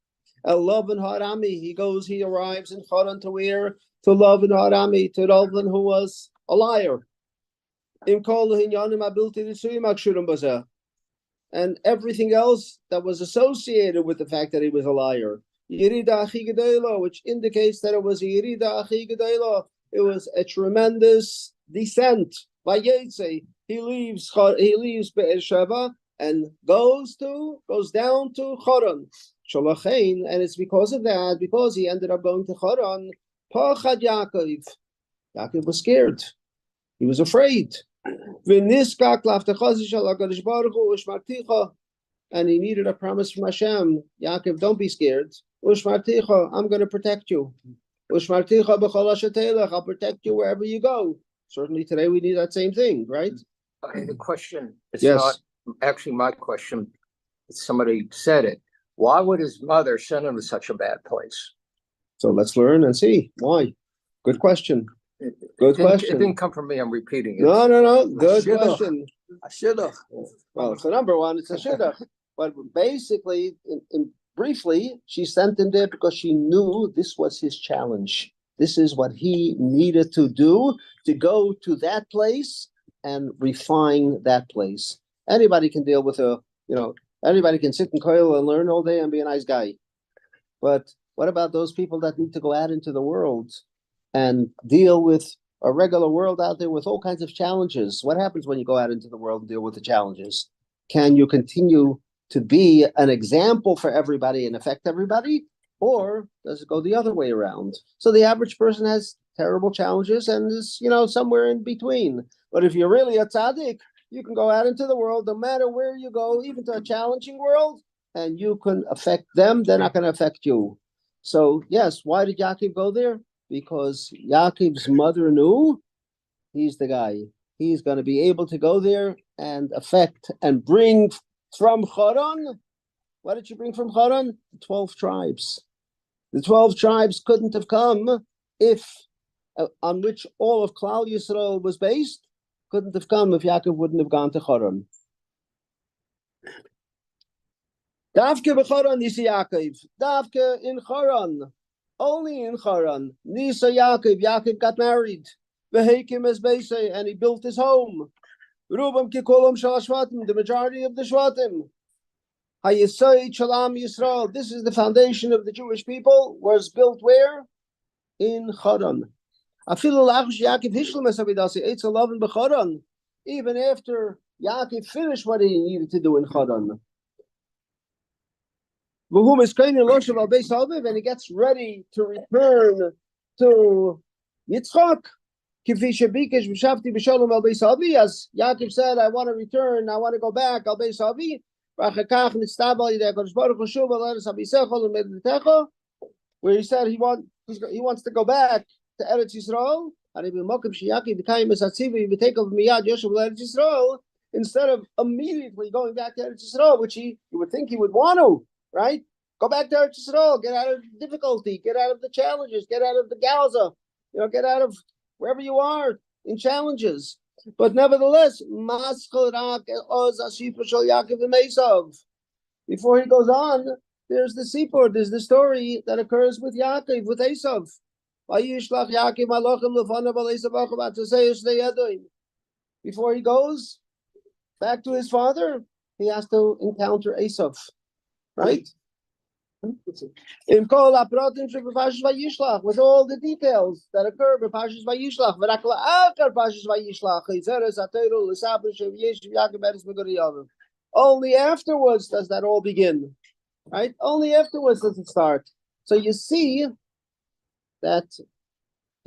El Lavan Harami, he arrives in Haran to where? To Lavan Harami, to Lavan who was a liar. And everything else that was associated with the fact that he was a liar. Yerida Achi Gedela, which indicates that it was a Yerida Achi Gedela. It was a tremendous descent. Vayeitzei, he leaves Be'er Sheva and goes down to Haran. Shalachein, and it's because of that, because he ended up going to Haran, Pachad Yaakov. Yaakov was scared. He was afraid. And he needed a promise from Hashem. Yaakov, don't be scared. I'm going to protect you. I'll protect you wherever you go. Certainly today we need that same thing, right? Okay, the question, it's Yes. not actually my question. Somebody said it. Why would his mother send him to such a bad place? So let's learn and see why. Good question. Good It question. didn't come from me. I'm repeating it. No. Good Shidduch. question. I should have. Well, it's the number one. It's a shidduch. But basically, briefly, she sent him there because she knew this was his challenge. This is what he needed to do, to go to that place and refine that place. Anybody can deal with anybody can sit in koil and learn all day and be a nice guy. But what about those people that need to go out into the world and deal with a regular world out there with all kinds of challenges? What happens when you go out into the world and deal with the challenges? Can you continue to be an example for everybody and affect everybody? Or does it go the other way around? So the average person has terrible challenges and is, somewhere in between. But if you're really a tzaddik, you can go out into the world, no matter where you go, even to a challenging world, and you can affect them. They're not going to affect you. So yes, why did Yaakov go there? Because Yaakov's mother knew he's the guy. He's going to be able to go there and affect and bring from Haran. What did she bring from Haran? The 12 tribes. The 12 tribes couldn't have come if, on which all of Klal Yisrael was based, couldn't have come if Yaakov wouldn't have gone to Haran. Davke b'Haran Nisa Yaakov. Davke in Haran. Only in Haran. Nisa Yaakov. Yaakov got married. V'heikim es Vayeitzei, and he built his home. Rubam kikolam shal Shvatim, the majority of the Shvatim. Hayesei Shalam Yisrael. This is the foundation of the Jewish people. Was built where? In Haran. Even after Yaakov finished what he needed to do in Haran. And he gets ready to return to Yitzchak. As Yaakov said, I want to return, I want to go back, Al Beis Avi. where he said he wants to go back to Eretz Yisrael, instead of immediately going back to Eretz Yisrael, which you would think he would want to, right? Go back to Eretz Yisrael, get out of the difficulty, get out of the challenges, get out of the Gaza, get out of wherever you are in challenges. But nevertheless, before he goes on, there's the Sipur, there's the story that occurs with Yaakov, with Esav. Before he goes back to his father, he has to encounter Esav, right? With all the details that occur in Parshas Vayishlach, only afterwards does that all begin, right? Only afterwards does it start. So you see that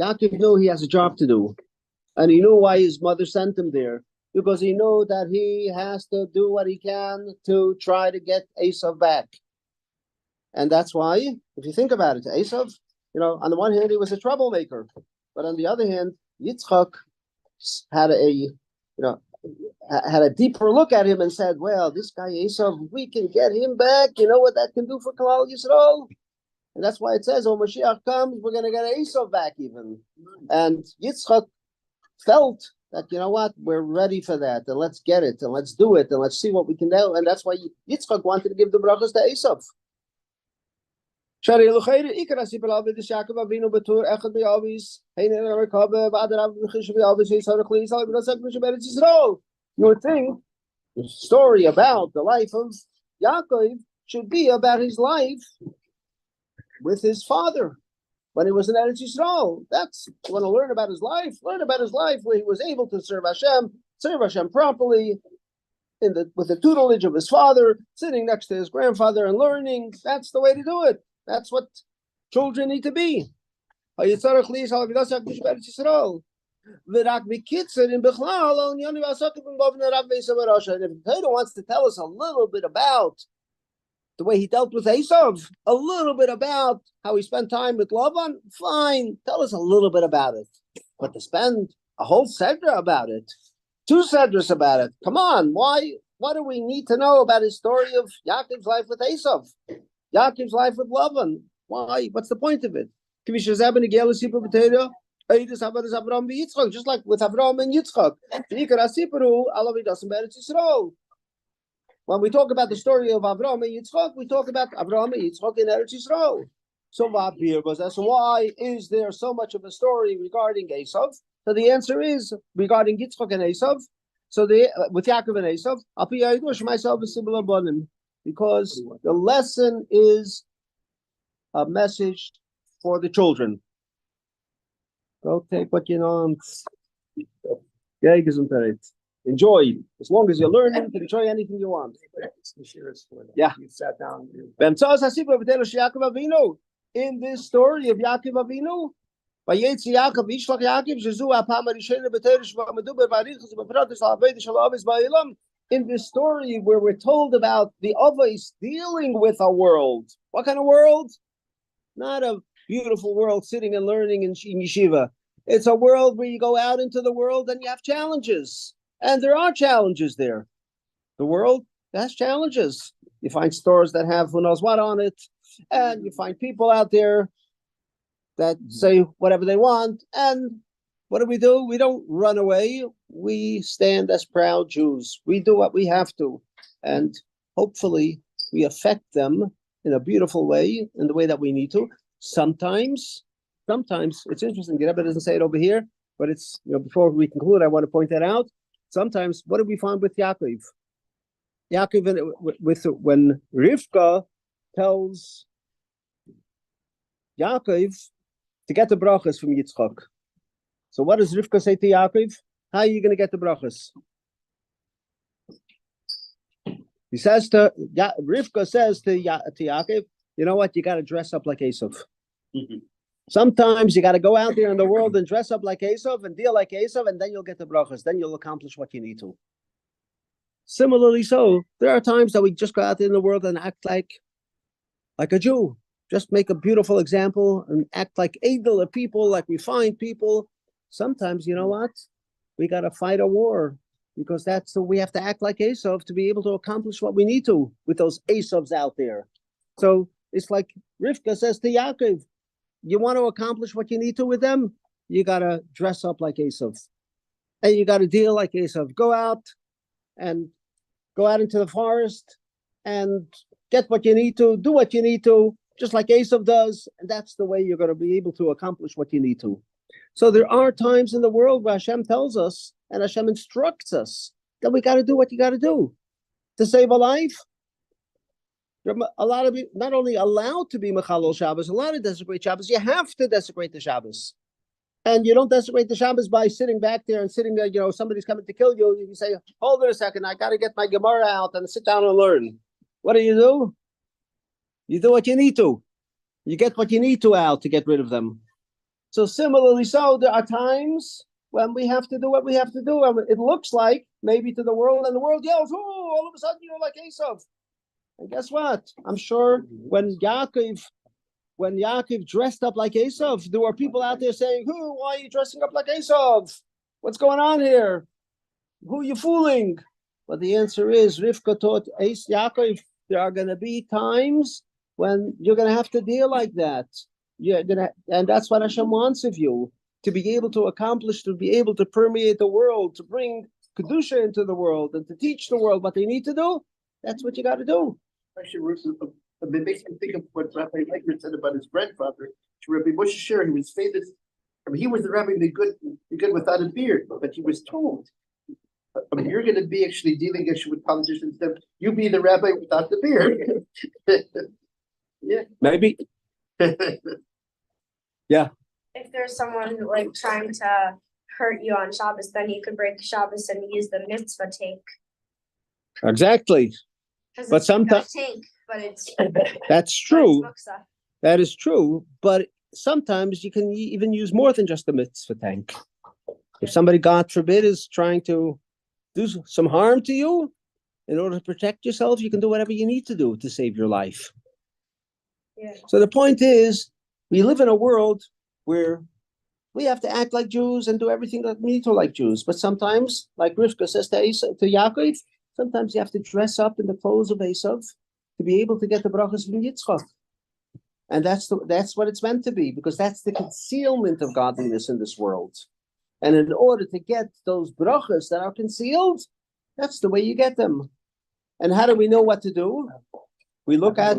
Yaakov knew he has a job to do, and he knew why his mother sent him there, because he knew that he has to do what he can to try to get Esav back. And that's why, if you think about it, Esav, on the one hand, he was a troublemaker, but on the other hand, Yitzchak had a deeper look at him and said, well, this guy Esav, we can get him back. You know what that can do for Klal Yisrael? And that's why it says, when Mashiach comes, we're going to get Esav back even. And Yitzchak felt that, you know what, we're ready for that, and let's get it, and let's do it, and let's see what we can do. And that's why Yitzchak wanted to give the brachas to Esav. All you would think the story about the life of Yaakov should be about his life with his father when he was in Eretz Yisrael. That's, you want to learn about his life where he was able to serve Hashem properly, with the tutelage of his father, sitting next to his grandfather and learning. That's the way to do it. That's what children need to be. And if the Torah wants to tell us a little bit about the way he dealt with Esav, a little bit about how he spent time with Lavan, fine, tell us a little bit about it. But to spend a whole sedra about it, 2 sedras about it, come on, why? What do we need to know about his story of Yaakov's life with Esav? Yaakov's life with Lavan. Why? What's the point of it? Just like with Avraham and Yitzchak. When we talk about the story of Avraham and Yitzchak, we talk about Avraham and Yitzchak in Eretz Yisrael. So why is there so much of a story regarding Esav? So the answer is regarding Yitzchak and Esav. So with Yaakov and Esav, because the lesson is a message for the children. Go take what you want. Enjoy. As long as you're learning, you can enjoy anything you want. Yeah. You sat down. In this story of Yaakov Avinu, Vayeitzei Yaakov, Yishlach Yaakov, in this story where we're told about the Avos dealing with a world. What kind of world? Not a beautiful world sitting and learning in yeshiva. It's a world where you go out into the world and you have challenges. And there are challenges there. The world has challenges. You find stores that have who knows what on it. And you find people out there that say whatever they want. And what do? We don't run away. We stand as proud Jews. We do what we have to. And hopefully we affect them in a beautiful way, in the way that we need to. Sometimes it's interesting. The Rabbi doesn't say it over here, but it's, before we conclude, I want to point that out. Sometimes, what do we find with Yaakov? When Rivka tells Yaakov to get the brachas from Yitzchak. So what does Rivka say to Yaakov? How are you going to get the brachas? Rivka says to Yaakov, you know what? You got to dress up like Esav. Mm-hmm. Sometimes you got to go out there in the world and dress up like Esav and deal like Esav, and then you'll get the brachas. Then you'll accomplish what you need to. Similarly, so there are times that we just go out in the world and act like a Jew. Just make a beautiful example and act like edel people, like refined people. Sometimes, you know what? We got to fight a war because that's so we have to act like Esav to be able to accomplish what we need to with those Esavs out there. So it's like Rivka says to Yaakov, you want to accomplish what you need to with them, you got to dress up like Esav. And you got to deal like Esav. Go out into the forest and get what you need to, do what you need to, just like Esav does. And that's the way you're going to be able to accomplish what you need to. So there are times in the world where Hashem tells us and Hashem instructs us that we got to do what you got to do to save a life. You're not only allowed to be Mechalel Shabbos, allowed to desecrate Shabbos, you have to desecrate the Shabbos. And you don't desecrate the Shabbos by sitting back there and sitting there, somebody's coming to kill you. You say, hold it a second, I got to get my Gemara out and sit down and learn. What do? You do what you need to. You get what you need to out to get rid of them. So similarly, there are times when we have to do what we have to do. And it looks like maybe to the world, and the world yells, oh, all of a sudden you're like Esav. And guess what? I'm sure when Yaakov dressed up like Esav, there were people out there saying, why are you dressing up like Esav? What's going on here? Who are you fooling? But the answer is, Rivka taught Yaakov, there are going to be times when you're going to have to deal like that. And that's what Hashem wants of you, to be able to accomplish, to be able to permeate the world, to bring Kedusha into the world, and to teach the world what they need to do. That's what you got to do. Actually, it makes me think of what Rabbi Eichmann said about his grandfather, Rabbi Moshe Sher. He was famous. He was the rabbi, the good without a beard, but he was told, you're going to be actually dealing actually with politicians. You be the rabbi without the beard. Yeah, maybe. Yeah. If there's someone like trying to hurt you on Shabbos, then you could break Shabbos and use the mitzvah tank. Exactly. But sometimes that's true. That is true. But sometimes you can even use more than just the mitzvah tank. If somebody, God forbid, is trying to do some harm to you, in order to protect yourself, you can do whatever you need to do to save your life. Yeah. So the point is, we live in a world where we have to act like Jews and do everything that we need to like Jews. But sometimes, like Rivka says to Yaakov, sometimes you have to dress up in the clothes of Esav to be able to get the brachas from Yitzchak. And that's what it's meant to be, because that's the concealment of godliness in this world. And in order to get those brachas that are concealed, that's the way you get them. And how do we know what to do? We look at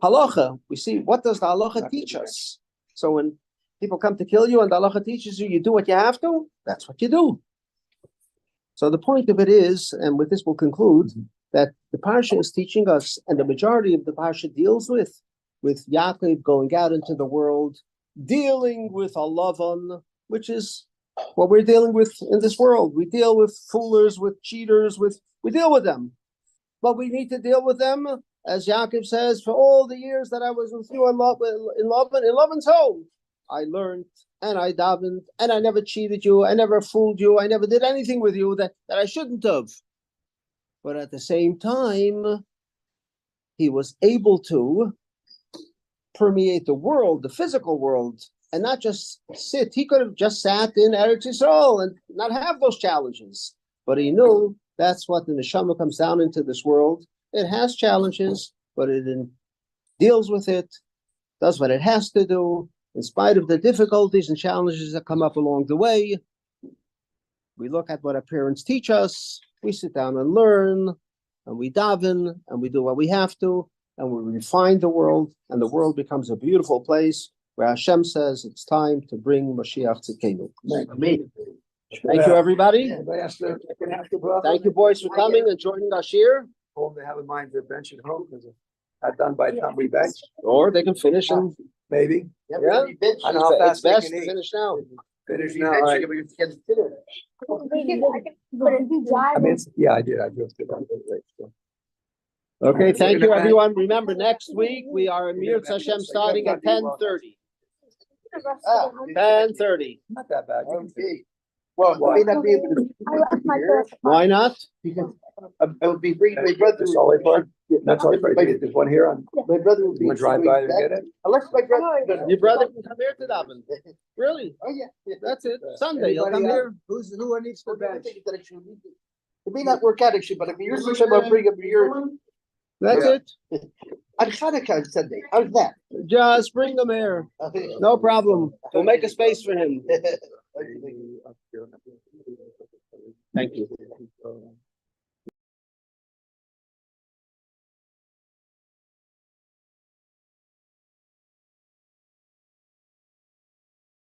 halacha. We see, what does the halacha teach us? So when people come to kill you and the halacha teaches you, you do what you have to, that's what you do. So the point of it is, and with this we'll conclude, that the parsha is teaching us, and the majority of the parsha deals with Yaakov going out into the world, dealing with Lavan, which is what we're dealing with in this world. We deal with foolers, with cheaters, we deal with them. But we need to deal with them, as Yaakov says, for all the years that I was with you in Lavan's home, I learned and I davened, and I never cheated you, I never fooled you, I never did anything with you that I shouldn't have. But at the same time, he was able to permeate the world, the physical world, and not just sit. He could have just sat in Eretz Yisrael and not have those challenges. But he knew that's what the neshama comes down into this world. It has challenges, but it deals with it, does what it has to do, in spite of the difficulties and challenges that come up along the way. We look at what our parents teach us, we sit down and learn, and we daven, and we do what we have to, and we refine the world, and the world becomes a beautiful place where Hashem says it's time to bring Mashiach Tzidkenu. Thank you, everybody. Thank you, boys, for coming and joining us here. Home, they have in mind to bench at home, because it's not done by the time we bench. Or they can finish and Maybe. yeah. I know how It's fast they best can to eat. finish now. Finish now, all right. I mean, I did. I drove to. Okay, thank you, everyone. Remember, next week we are in Mir Hashem starting at 10:30. 10:30. Not that bad. Okay. Well, I may not be able to. Why not? Because I would be bringing my brother. That's all they part? That's all they part. There's one here on, My brother would be. you wanna drive by and going get back- it? Unless my brother. Your brother can come here to Daven. Really? Oh, yeah. That's it. Sunday, he'll come Anybody here. Who needs the The other bench? thing is that actually, it may not work out actually, but if you're sometime I'll bring him here That's it. on Hanukkah on Sunday. How's that? Just bring them here. No problem. We'll make a space for him. Thank you.